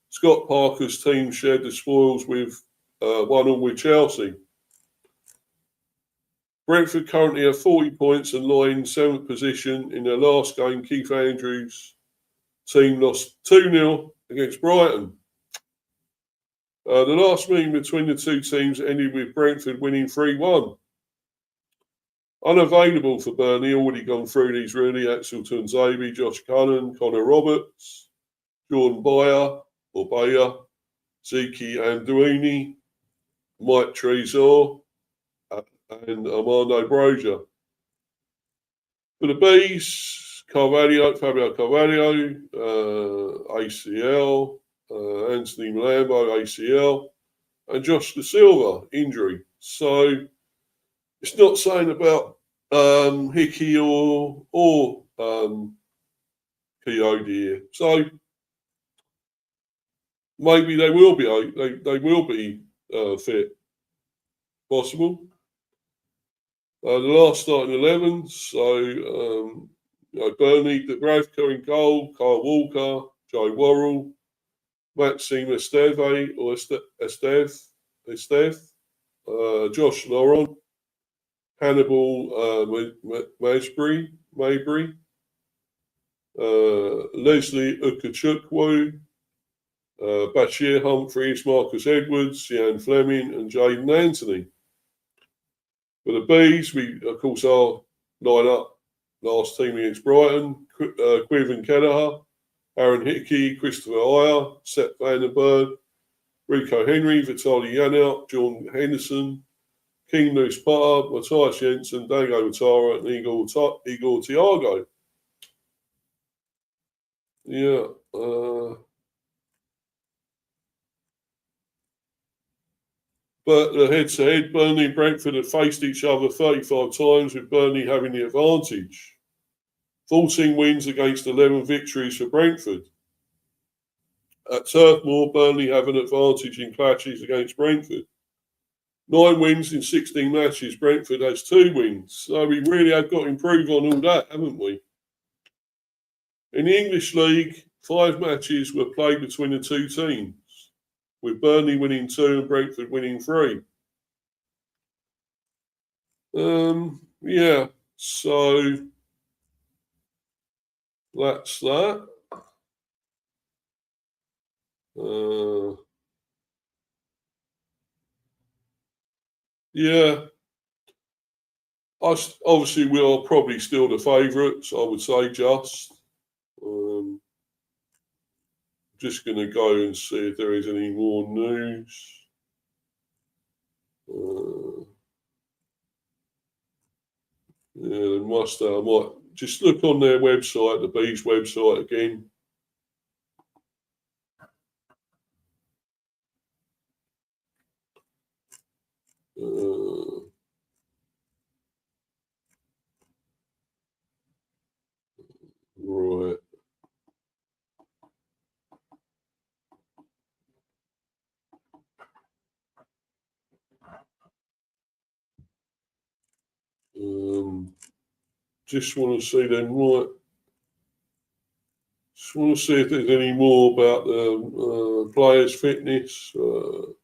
Speaker 1: Scott Parker's team shared the spoils with 1-1 with Chelsea. Brentford currently have 40 points and lie in 7th position. In their last game, Keith Andrews' team lost 2-0 against Brighton. The last meeting between the two teams ended with Brentford winning 3-1. Unavailable for Burnley, already gone through these really, Axel Tuanzebe, Josh Cullen, Connor Roberts, Jordan Bayer, Zeki Anduini, Mike Trezor, and Armando Broja. For the Bees, Fabio Carvalho, ACL, Anthony Malambo, ACL, and Josh Da Silva, injury. So it's not saying about Hickey or Coyote here. So maybe they will be fit. Possible. The last starting 11. So Burnley, DeBravko in goal, Kyle Walker, Joe Worrell, Maxime Esteve or Esteve, Josh Laurent, Hannibal Mabry, Leslie Ukachukwu, Bashir Humphreys, Marcus Edwards, Ian Fleming, and Jaden Anthony. For the Bees, we, of course, our line-up last team against Brighton, Quiven Kelleher, Aaron Hickey, Christopher Ayer, Sepp Vandenberg, Rico Henry, Vitaly Yanout, John Henderson, King Lewis Potter, Matthias Jensen, Dango Matara, and Igor Thiago. Yeah. But the head-to-head, Burnley and Brentford have faced each other 35 times, with Burnley having the advantage. 14 wins against 11 victories for Brentford. At Turf Moor, Burnley have an advantage in clashes against Brentford. 9 wins in 16 matches. Brentford has 2 wins. So we really have got to improve on all that, haven't we? In the English League, 5 matches were played between the two teams, with Burnley winning 2 and Brentford winning 3. Yeah, so that's that. Yeah, obviously we are probably still the favourites, I would say, just. Just going to go and see if there is any more news. Yeah, they must. I might just look on their website, the Bees website again. Right. Just want to see them. Right. Just want to see if there's any more about the players' fitness. Hold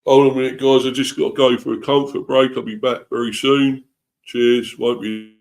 Speaker 1: on a minute, guys. I just got to go for a comfort break. I'll be back very soon. Cheers. Won't be.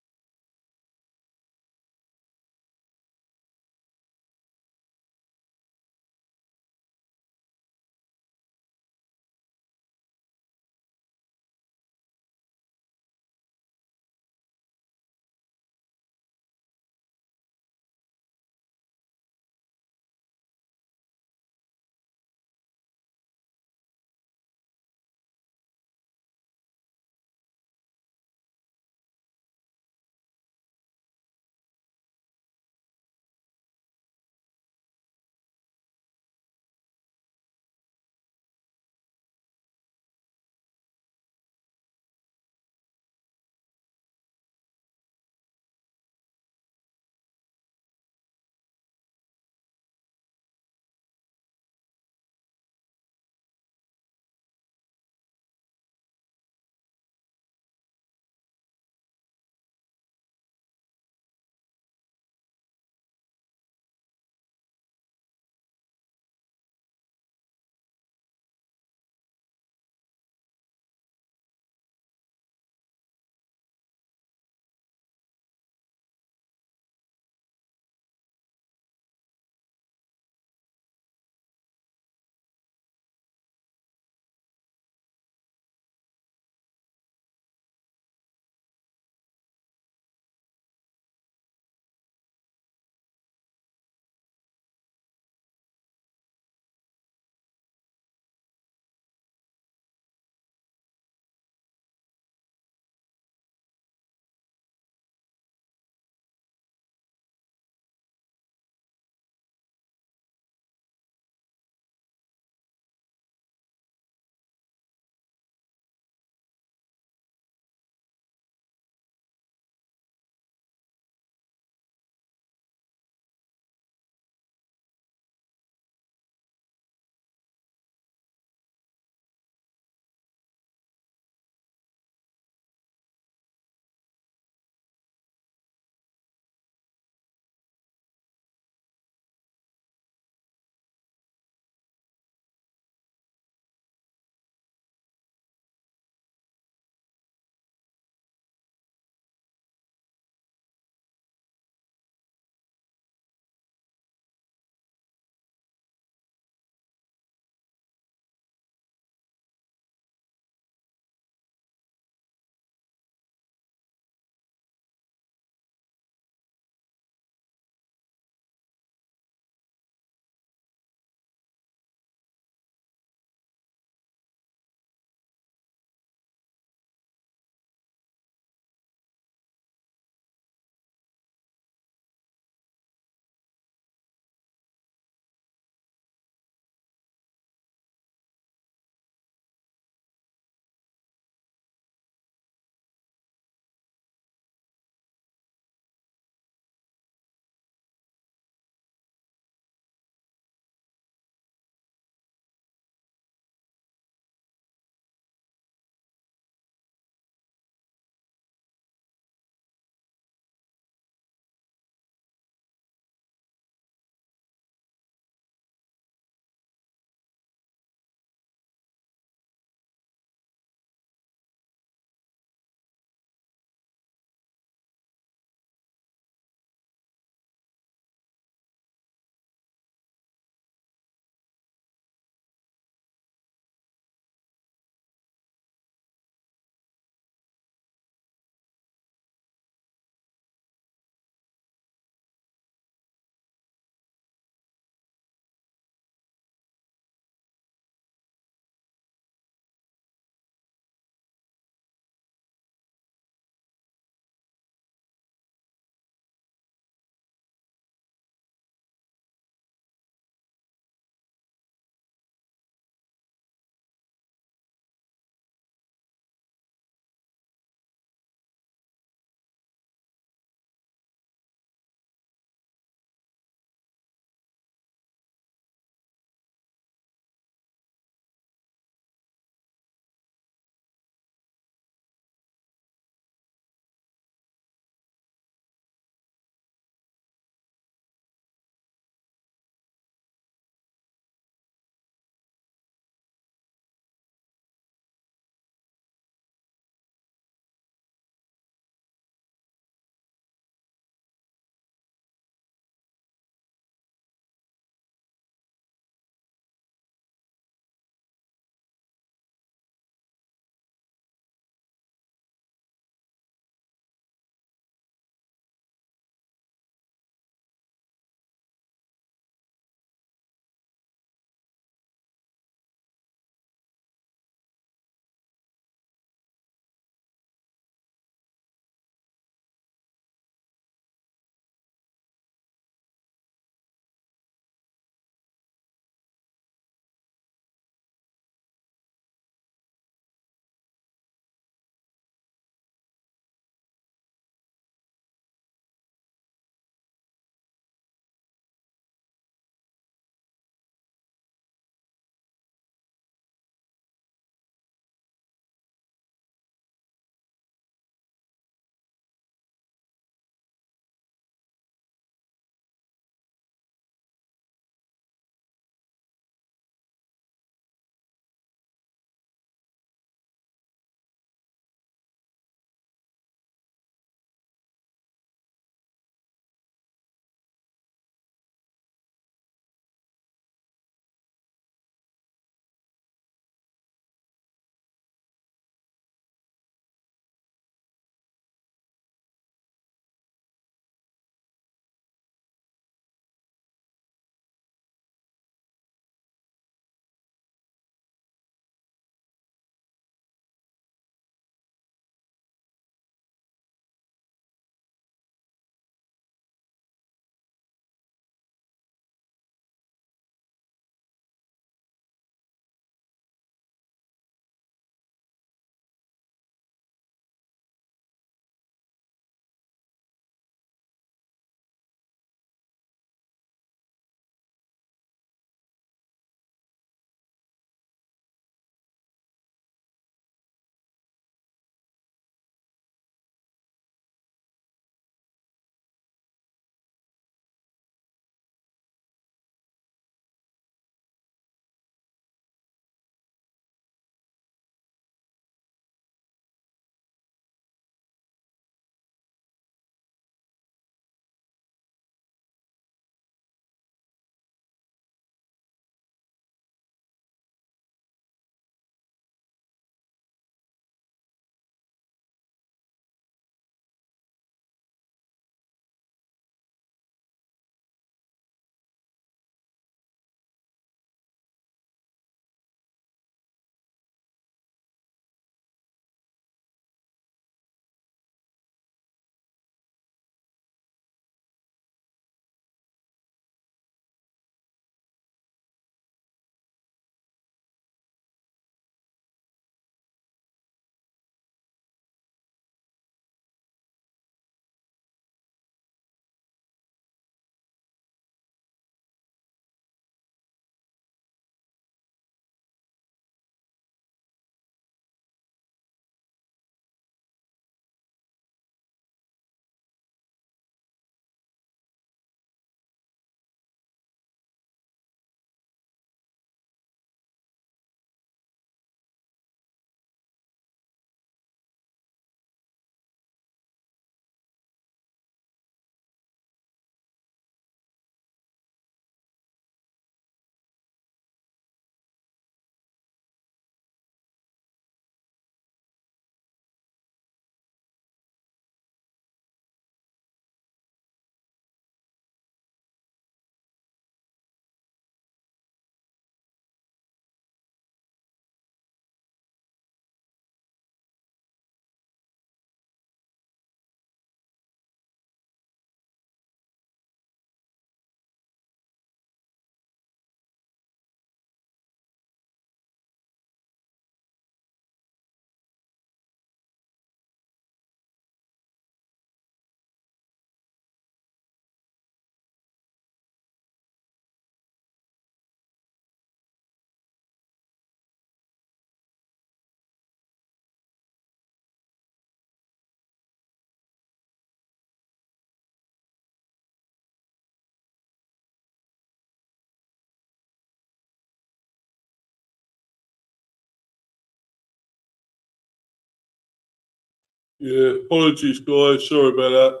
Speaker 1: Yeah, apologies, guys. Sorry about that.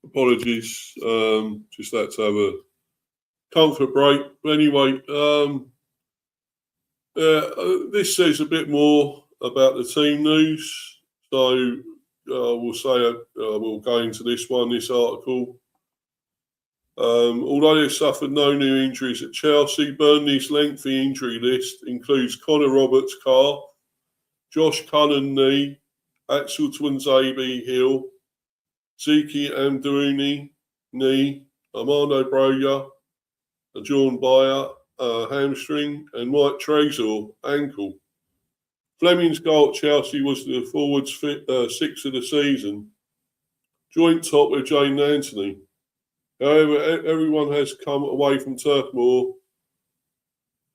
Speaker 1: Apologies. Just had to have a comfort break. But anyway, this says a bit more about the team news. So we'll say we'll go into this article. Although they suffered no new injuries at Chelsea, Burnley's lengthy injury list includes Connor Roberts' calf, Josh Cullen knee, Axel Twanzebe heel, Zeki Amdouni knee, Armando Broja, John Bayer hamstring, and Mike Trezor ankle. Fleming's goal at Chelsea was the forwards' sixth of the season, joint top with Jane Anthony. However, everyone has come away from Turf Moor,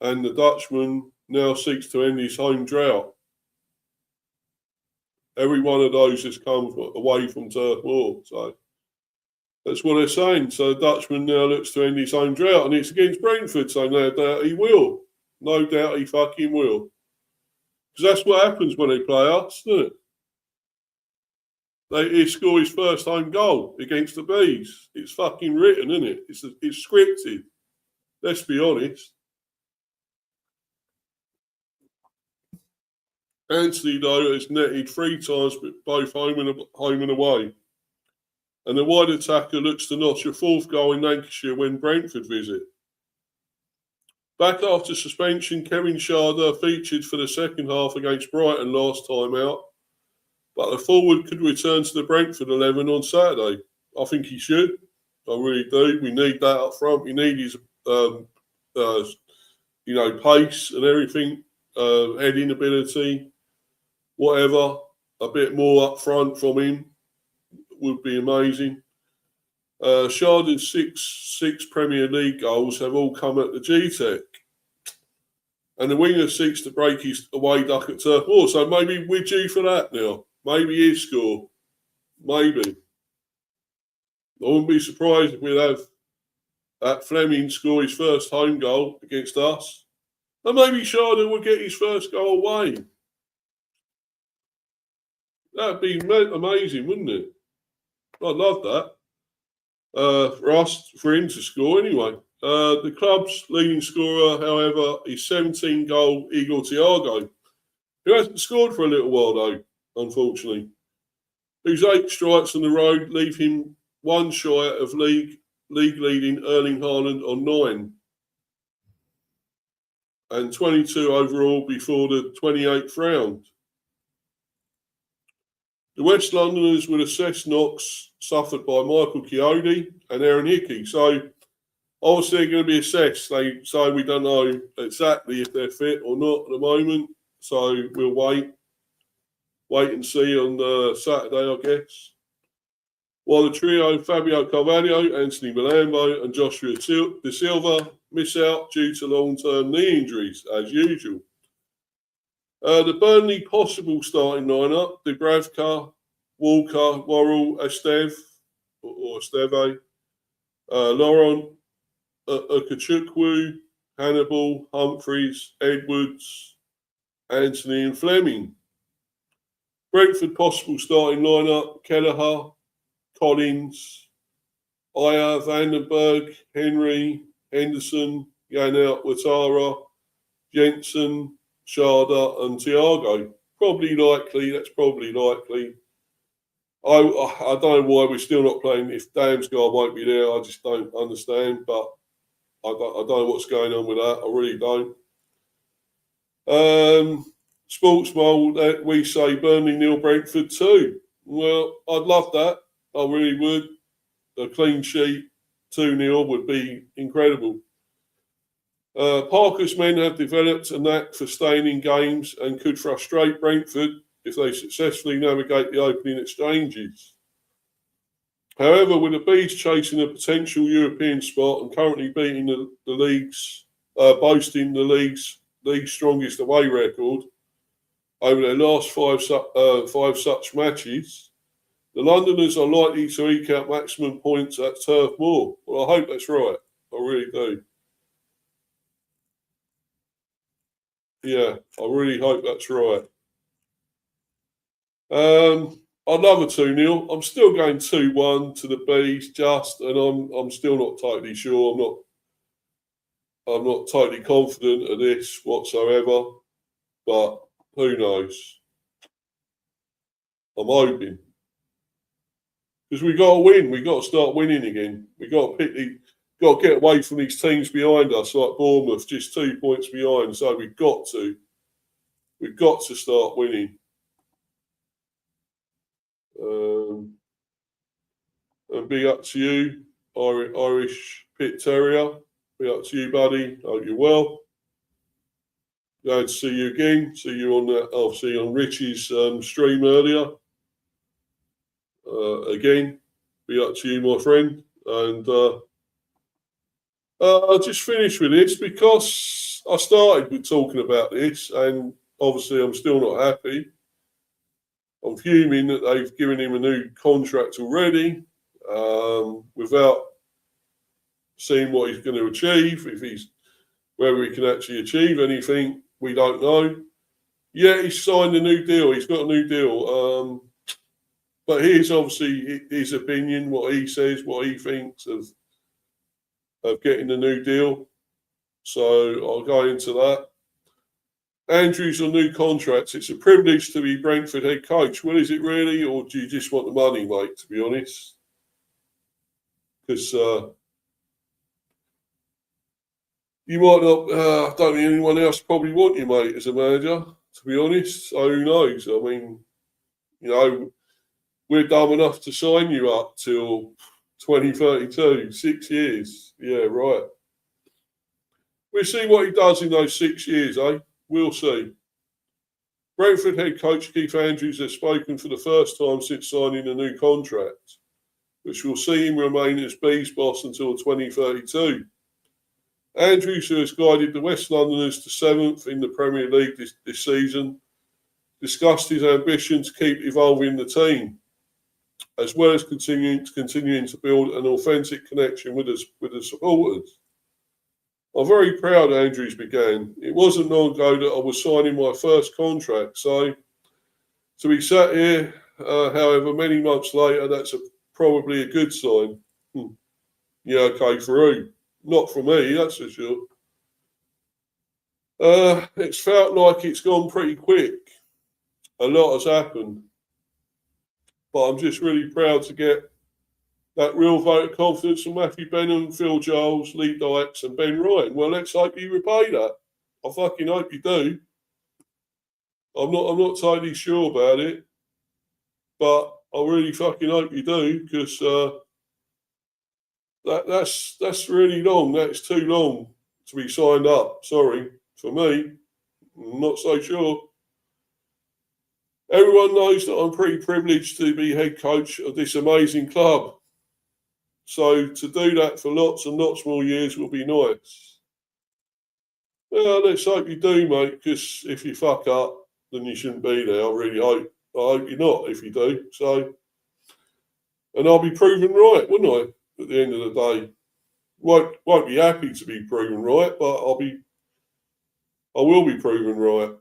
Speaker 1: and the Dutchman now seeks to end his home drought. Every one of those has come away from Turf Moor, so that's what they're saying. So the Dutchman now looks to end his home drought, and it's against Brentford, so no doubt he will. No doubt he fucking will. Because that's what happens when they play us, isn't it? He score his first home goal against the Bees. It's fucking written, isn't it? It's scripted. Let's be honest. Anthony, though, has netted 3 times, both home and away. And the wide attacker looks to notch a 4th goal in Lancashire when Brentford visit. Back after suspension, Kevin Sharder featured for the second half against Brighton last time out, but the forward could return to the Brentford 11 on Saturday. I think he should. I really do. We need that up front. We need his, pace and everything, heading ability, whatever. A bit more up front from him would be amazing. Sharden's six Premier League goals have all come at the G-Tech. And the winger seeks to break his away duck at Turf Moor. So maybe we're due for that now. Maybe he'll score. Maybe. I wouldn't be surprised if we'd have that Fleming score his first home goal against us. And maybe Sharden will get his first goal away. That'd be amazing, wouldn't it? I'd love that. For him to score anyway. The club's leading scorer, however, is 17-goal Igor Thiago, who hasn't scored for a little while, though, unfortunately. Whose 8 strikes on the road leave him one shy of league-leading Erling Haaland on 9. And 22 overall before the 28th round. The West Londoners would assess knocks suffered by Michael Chiodi and Aaron Hickey. So, obviously, they're going to be assessed. They say we don't know exactly if they're fit or not at the moment. So, we'll wait and see on Saturday, I guess. While the trio, Fabio Carvalho, Anthony Milambo and Joshua De Silva, miss out due to long-term knee injuries, as usual. The Burnley possible starting lineup: Dubravka, Walker, Worrell, Esteve, Laurent, Okachukwu, Hannibal, Humphreys, Edwards, Anthony and Fleming. Brentford possible starting lineup: Kelleher, Collins, Ayer, Vandenberg, Henry, Henderson, Janelt, Ouattara, Jensen, Sharder and Thiago. That's probably likely. I don't know why we're still not playing. If Damsgaard won't be there, I just don't understand. But I don't know what's going on with that. I really don't. Sports Mould, we say Burnley 0 Brentford 2. Well, I'd love that. I really would. A clean sheet 2-0 would be incredible. Parker's men have developed a knack for staying in games and could frustrate Brentford if they successfully navigate the opening exchanges. However, with the Bees chasing a potential European spot and currently beating the league's, boasting the league's strongest away record over their last five such matches, the Londoners are likely to eke out maximum points at Turf Moor. Well, I hope that's right. I really do. Yeah, I really hope that's right. I'd love a 2-0. I'm still going 2-1 to the Bees, and I'm still not totally sure. I'm not totally confident of this whatsoever, but who knows? I'm hoping. Because we got to win. We got to start winning again. We got to get away from these teams behind us, like Bournemouth, just 2 points behind. So we've got to start winning. And big up to you, Irish Pit Terrier. Big up to you, buddy. Hope you're well. Glad to see you again. See you on that. I'll see you on Richie's stream earlier. Again, big up to you, my friend. And I'll just finish with this because I started with talking about this, and obviously I'm still not happy. I'm fuming that they've given him a new contract already without seeing what he's going to achieve. Whether he can actually achieve anything, we don't know. Yeah, he's signed a new deal. He's got a new deal. But here's obviously his opinion, what he says, what he thinks of getting the new deal. So I'll go into that. Andrews on new contracts. It's a privilege to be Brentford head coach. Well, is it really, or do you just want the money, mate, to be honest? Because you might not, I don't think anyone else probably want you, mate, as a manager, to be honest. So who knows? I mean, we're dumb enough to sign you up till 2032, 6 years. Yeah, right. We'll see what he does in those 6 years, eh? We'll see. Brentford head coach Keith Andrews has spoken for the first time since signing a new contract, which will see him remain as Bees boss until 2032. Andrews, who has guided the West Londoners to 7th in the Premier League this season, discussed his ambition to keep evolving the team, as well as continuing to build an authentic connection with the supporters. I'm very proud, Andrews began. It wasn't long ago that I was signing my first contract, so to be sat here, however many months later, that's probably a good sign. Yeah, okay, for who? Not for me, that's for sure. It's felt like it's gone pretty quick. A lot has happened. But I'm just really proud to get that real vote of confidence from Matthew Benham, Phil Giles, Lee Dykes and Ben Ryan. Well, let's hope you repay that. I fucking hope you do. I'm not totally sure about it, but I really fucking hope you do, because that's really long. That's too long to be signed up. Sorry, for me. I'm not so sure. Everyone knows that I'm pretty privileged to be head coach of this amazing club. So to do that for lots and lots more years will be nice. Well, let's hope you do, mate, because if you fuck up, then you shouldn't be there. I hope you're not if you do. So, and I'll be proven right, wouldn't I, at the end of the day? Won't be happy to be proven right, but I will be proven right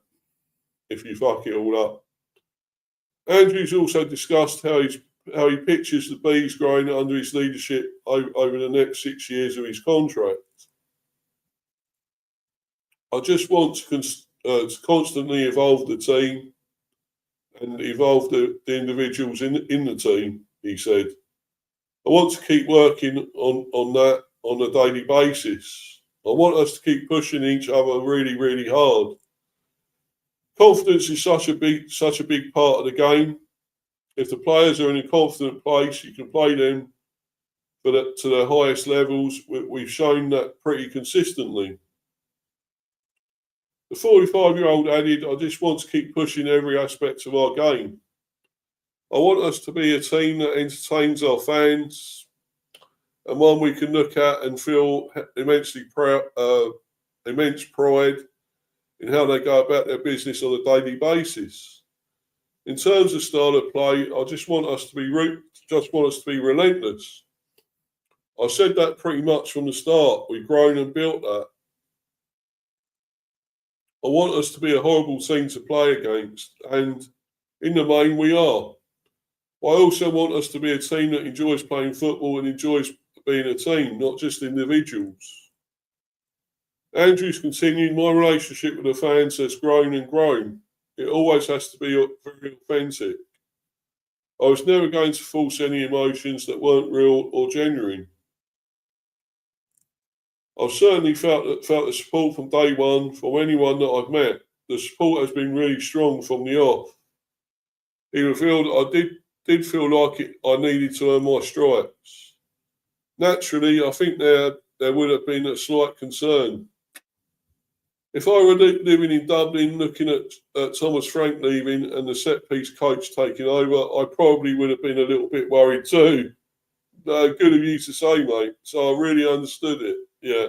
Speaker 1: if you fuck it all up. Andrews also discussed how he pictures the Bees growing under his leadership over the next 6 years of his contract. I just want to constantly evolve the team and evolve the individuals in the team, he said. I want to keep working on that on a daily basis. I want us to keep pushing each other really, really hard. Confidence is such a big part of the game. If the players are in a confident place, you can play them to their highest levels. We've shown that pretty consistently. The 45-year-old added, I just want to keep pushing every aspect of our game. I want us to be a team that entertains our fans and one we can look at and feel immense pride in how they go about their business on a daily basis. In terms of style of play, I just want us to be relentless. I said that pretty much from the start. We've grown and built that. I want us to be a horrible team to play against, and in the main we are. I also want us to be a team that enjoys playing football and enjoys being a team, not just individuals. Andrew's continued, my relationship with the fans has grown and grown. It always has to be very authentic. I was never going to force any emotions that weren't real or genuine. I've certainly felt the support from day one from anyone that I've met. The support has been really strong from the off. He revealed I did feel like I needed to earn my stripes. Naturally, I think there would have been a slight concern. If I were living in Dublin looking at Thomas Frank leaving and the set-piece coach taking over, I probably would have been a little bit worried too. Good of you to say, mate. So I really understood it. Yeah.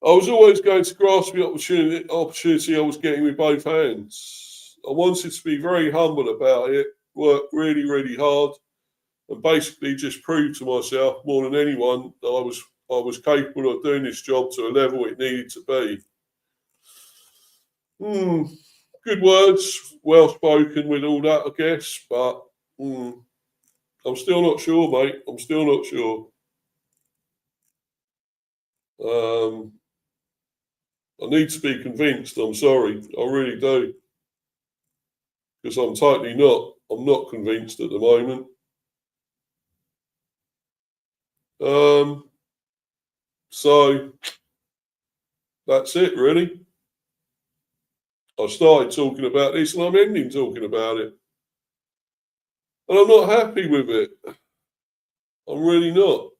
Speaker 1: I was always going to grasp the opportunity I was getting with both hands. I wanted to be very humble about it, work really, really hard, and basically just prove to myself more than anyone that I was capable of doing this job to a level it needed to be. Good words, well spoken with all that, I guess, but I'm still not sure, mate. I'm still not sure. I need to be convinced. I'm sorry. I really do. Because I'm totally not. I'm not convinced at the moment. So that's it, really. I started talking about this and I'm ending talking about it. And I'm not happy with it. I'm really not.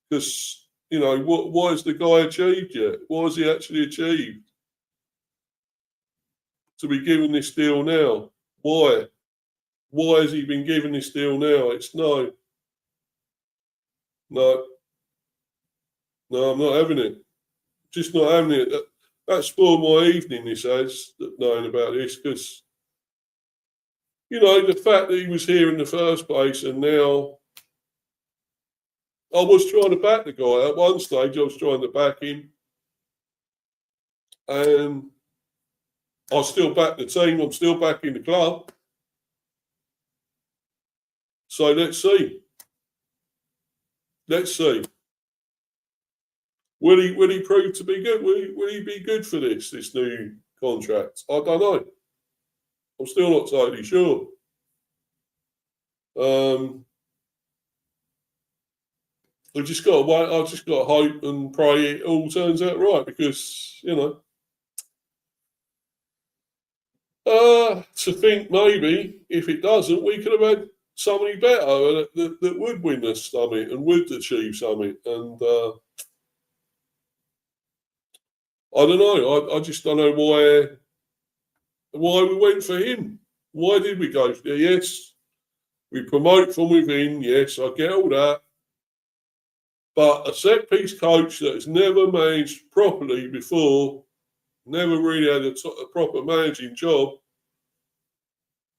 Speaker 1: Because, what has the guy achieved yet? What has he actually achieved? To be given this deal now? Why? Why has he been given this deal now? It's no. No, I'm not having it. Just not having it. That spoiled my evening, this has, knowing about this, because, the fact that he was here in the first place and now I was trying to back the guy. At one stage, I was trying to back him. And I still back the team. I'm still backing the club. So let's see. Let's see. Will he prove to be good? Will he be good for this new contract? I don't know. I'm still not totally sure. I just got to wait. I just got to hope and pray it all turns out right because to think maybe if it doesn't, we could have had somebody better that would win us something and would achieve something. And I don't know. I just don't know why we went for him. Why did we go? Yes, we promote from within. Yes, I get all that. But a set piece coach that has never managed properly before, never really had a proper managing job,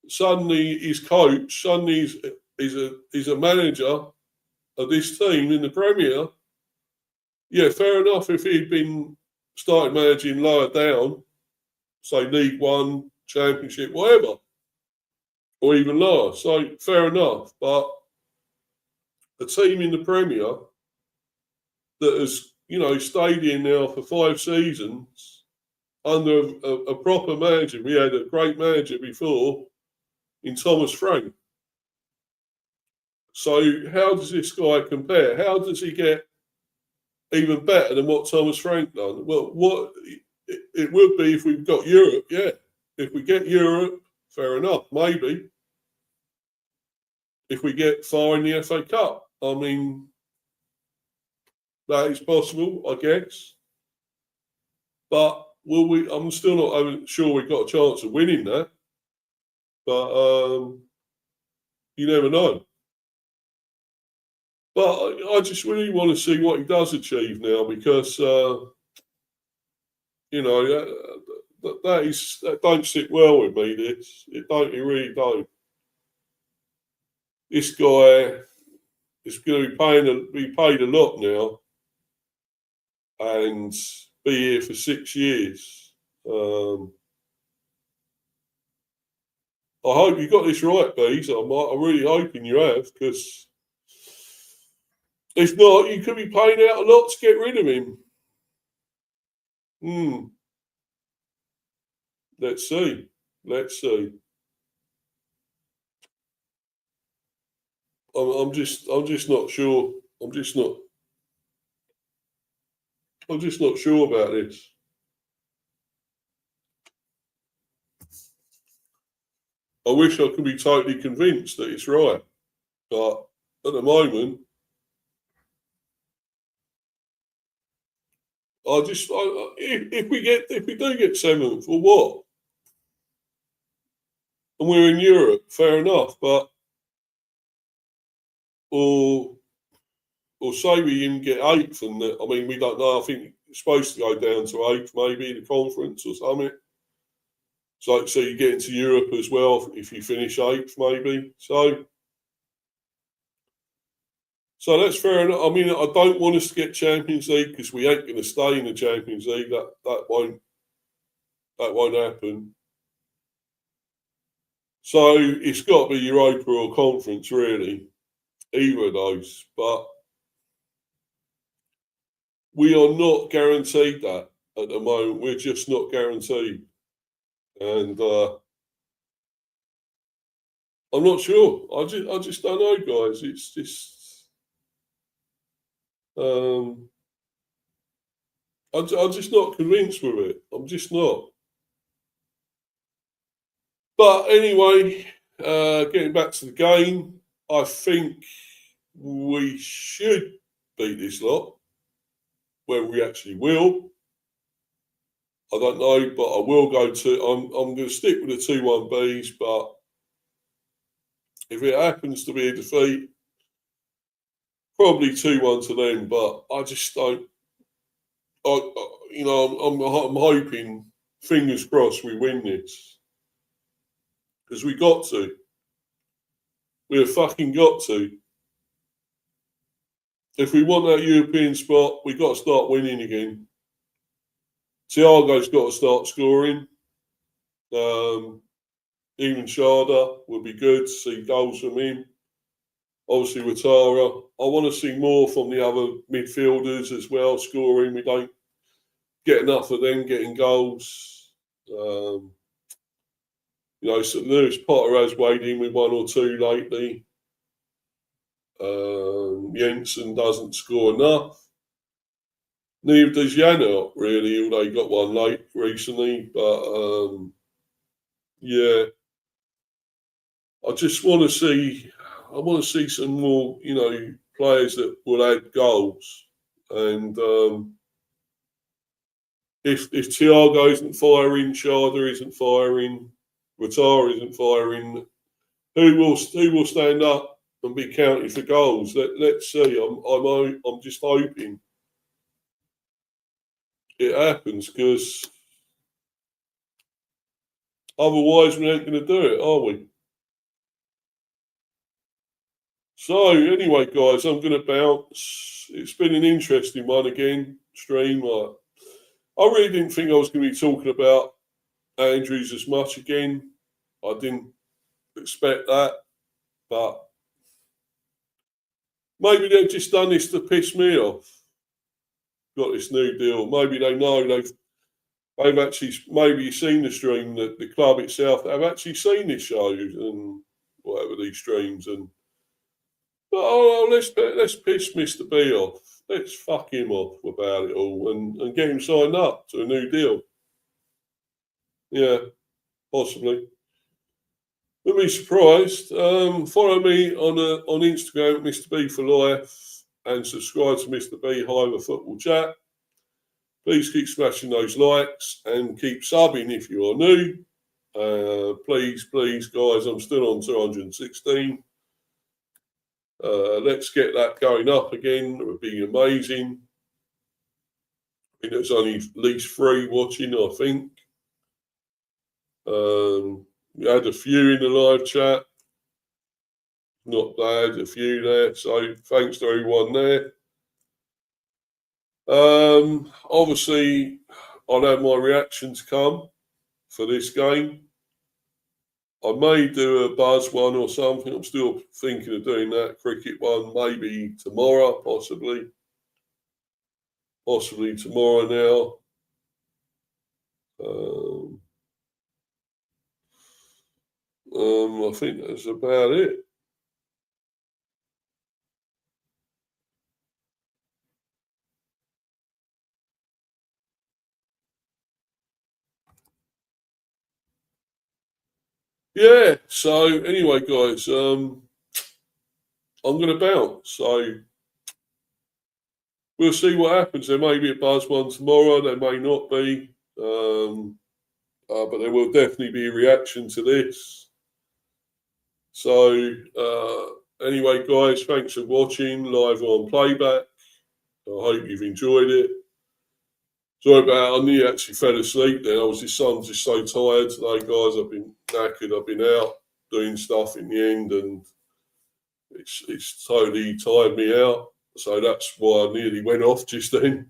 Speaker 1: suddenly is coach, suddenly is a manager of this team in the Premier. Yeah, fair enough if he'd been started managing lower down, say League One, Championship, whatever, or even lower. So fair enough. But a team in the Premier that has, stayed in now for 5 seasons under a proper manager. We had a great manager before in Thomas Frank. So how does this guy compare? How does he get even better than what Thomas Frank done? Well, what it would be if we've got Europe, yeah. If we get Europe, fair enough, maybe. If we get far in the FA Cup, I mean, that is possible, I guess. But will we? I'm still not sure we've got a chance of winning that. But you never know. But I just really want to see what he does achieve now because, that don't sit well with me. It really don't. This guy is going to be paid a lot now and be here for 6 years. I hope you got this right, Bees. I'm really hoping you have, because if not, you could be paying out a lot to get rid of him. Let's see. Let's see. I'm just not sure. I'm just not sure about this. I wish I could be totally convinced that it's right, but at the moment, if we do get seventh, or what? And we're in Europe, fair enough, but or say we even get eighth, and I mean we don't know. I think it's supposed to go down to eighth, maybe the conference or something. So you get into Europe as well if you finish eighth, maybe. So that's fair enough. I mean, I don't want us to get Champions League because we ain't going to stay in the Champions League. That won't happen. So it's got to be Europa or Conference, really, either of those. But we are not guaranteed that at the moment. We're just not guaranteed, and I'm not sure. I just don't know, guys. It's just. I'm just not convinced with it. I'm just not. But anyway, getting back to the game, I think we should beat this lot. Whether we actually will, I don't know, but I will go to. I'm going to stick with the 2-1 Bs, but if it happens to be a defeat, probably 2-1 to them. But I just don't. I'm hoping, fingers crossed, we win this, because we got to. We have fucking got to. If we want that European spot, we've got to start winning again. Thiago's got to start scoring. Even Sharda would be good to see goals from him. Obviously, Watara. I want to see more from the other midfielders as well, scoring. We don't get enough of them getting goals. So Lewis Potter has weighed in with 1 or 2 lately. Jensen doesn't score enough. Neither does Janot, really, although he got one late recently. But yeah, I just want to see. I want to see some more, players that will add goals. And if Thiago isn't firing, Sharda isn't firing, Watara isn't firing, who will stand up and be counted for goals? Let's see. I'm just hoping it happens, because otherwise we ain't going to do it, are we? So anyway, guys, I'm going to bounce. It's been an interesting one again. Stream. I really didn't think I was going to be talking about Andrews as much again. I didn't expect that, but maybe they've just done this to piss me off. Got this new deal. Maybe they know they've actually maybe seen the stream, that the club itself, they've actually seen this show and whatever, these streams, and let's piss Mr. B off. Let's fuck him off about it all and get him signed up to a new deal. Yeah, possibly. Wouldn't be surprised. Follow me on Instagram, Mr. B for Life, and subscribe to Mr. B Hive Football Chat. Please keep smashing those likes and keep subbing if you are new. Please, guys, I'm still on 216. Let's get that going up again. It would be amazing. I think there's only at least 3 watching, I think. We had a few in the live chat. Not bad, a few there. So thanks to everyone there. Obviously, I'll have my reactions come for this game. I may do a buzz one or something. I'm still thinking of doing that cricket one, maybe tomorrow, possibly tomorrow now. I think that's about it. Yeah. So anyway, guys, I'm going to bounce. So we'll see what happens. There may be a buzz one tomorrow. There may not be. But there will definitely be a reaction to this. So anyway, guys, thanks for watching live on playback. I hope you've enjoyed it. Sorry about I nearly actually fell asleep then. I'm just so tired today, guys. I've been knackered. I've been out doing stuff in the end, and it's totally tired me out. So that's why I nearly went off just then.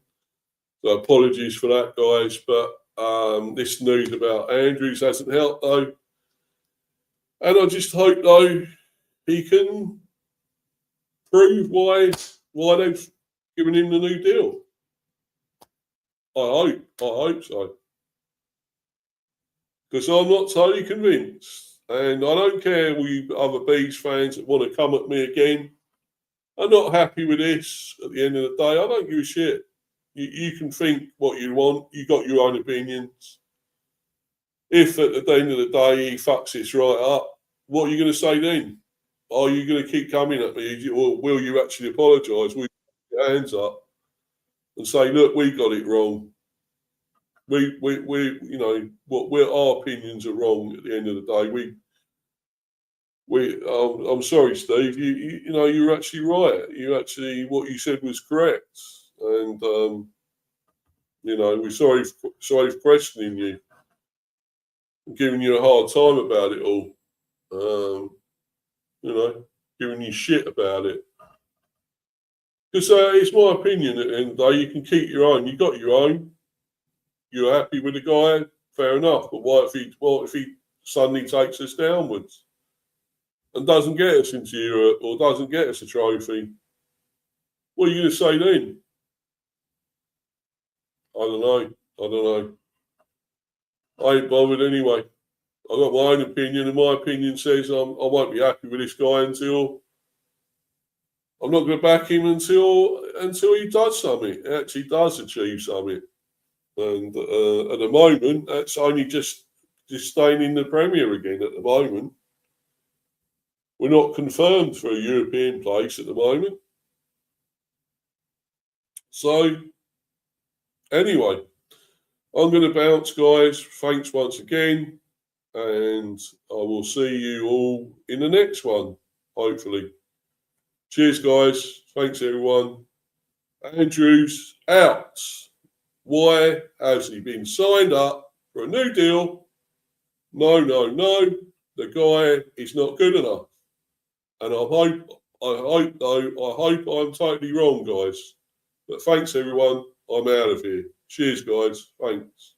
Speaker 1: So apologies for that, guys. But this news about Andrews hasn't helped, though. And I just hope, though, he can prove why they've given him the new deal. I hope so. Because I'm not totally convinced. And I don't care with other Bees fans that want to come at me again. I'm not happy with this at the end of the day. I don't give a shit. You can think what you want. You got your own opinions. If at the end of the day he fucks this right up, what are you going to say then? Are you going to keep coming at me, or will you actually apologise? Will you put your hands up and say, "Look, we got it wrong. We you know, our opinions are wrong at the end of the day. I'm sorry, Steve. You know, you're actually right. What you said was correct, and you know, we're sorry for questioning you, and giving you a hard time about it all. You know, giving you shit about it. Because it's my opinion at the end of the day. You can keep your own. You got your own. You're happy with the guy, fair enough. But what if he suddenly takes us downwards and doesn't get us into Europe or doesn't get us a trophy? What are you going to say then? I don't know. I ain't bothered anyway. I've got my own opinion, and my opinion says I won't be happy with this guy until I'm not going to back him until he does something, actually does achieve something. And at the moment, that's only just staying in the Premier again. At the moment, we're not confirmed for a European place at the moment. So anyway, I'm going to bounce, guys. Thanks once again. And I will see you all in the next one, hopefully. Cheers, guys. Thanks, everyone. Andrews out. Why has he been signed up for a new deal? No. The guy is not good enough. And I hope I'm totally wrong, guys. But thanks, everyone. I'm out of here. Cheers, guys. Thanks.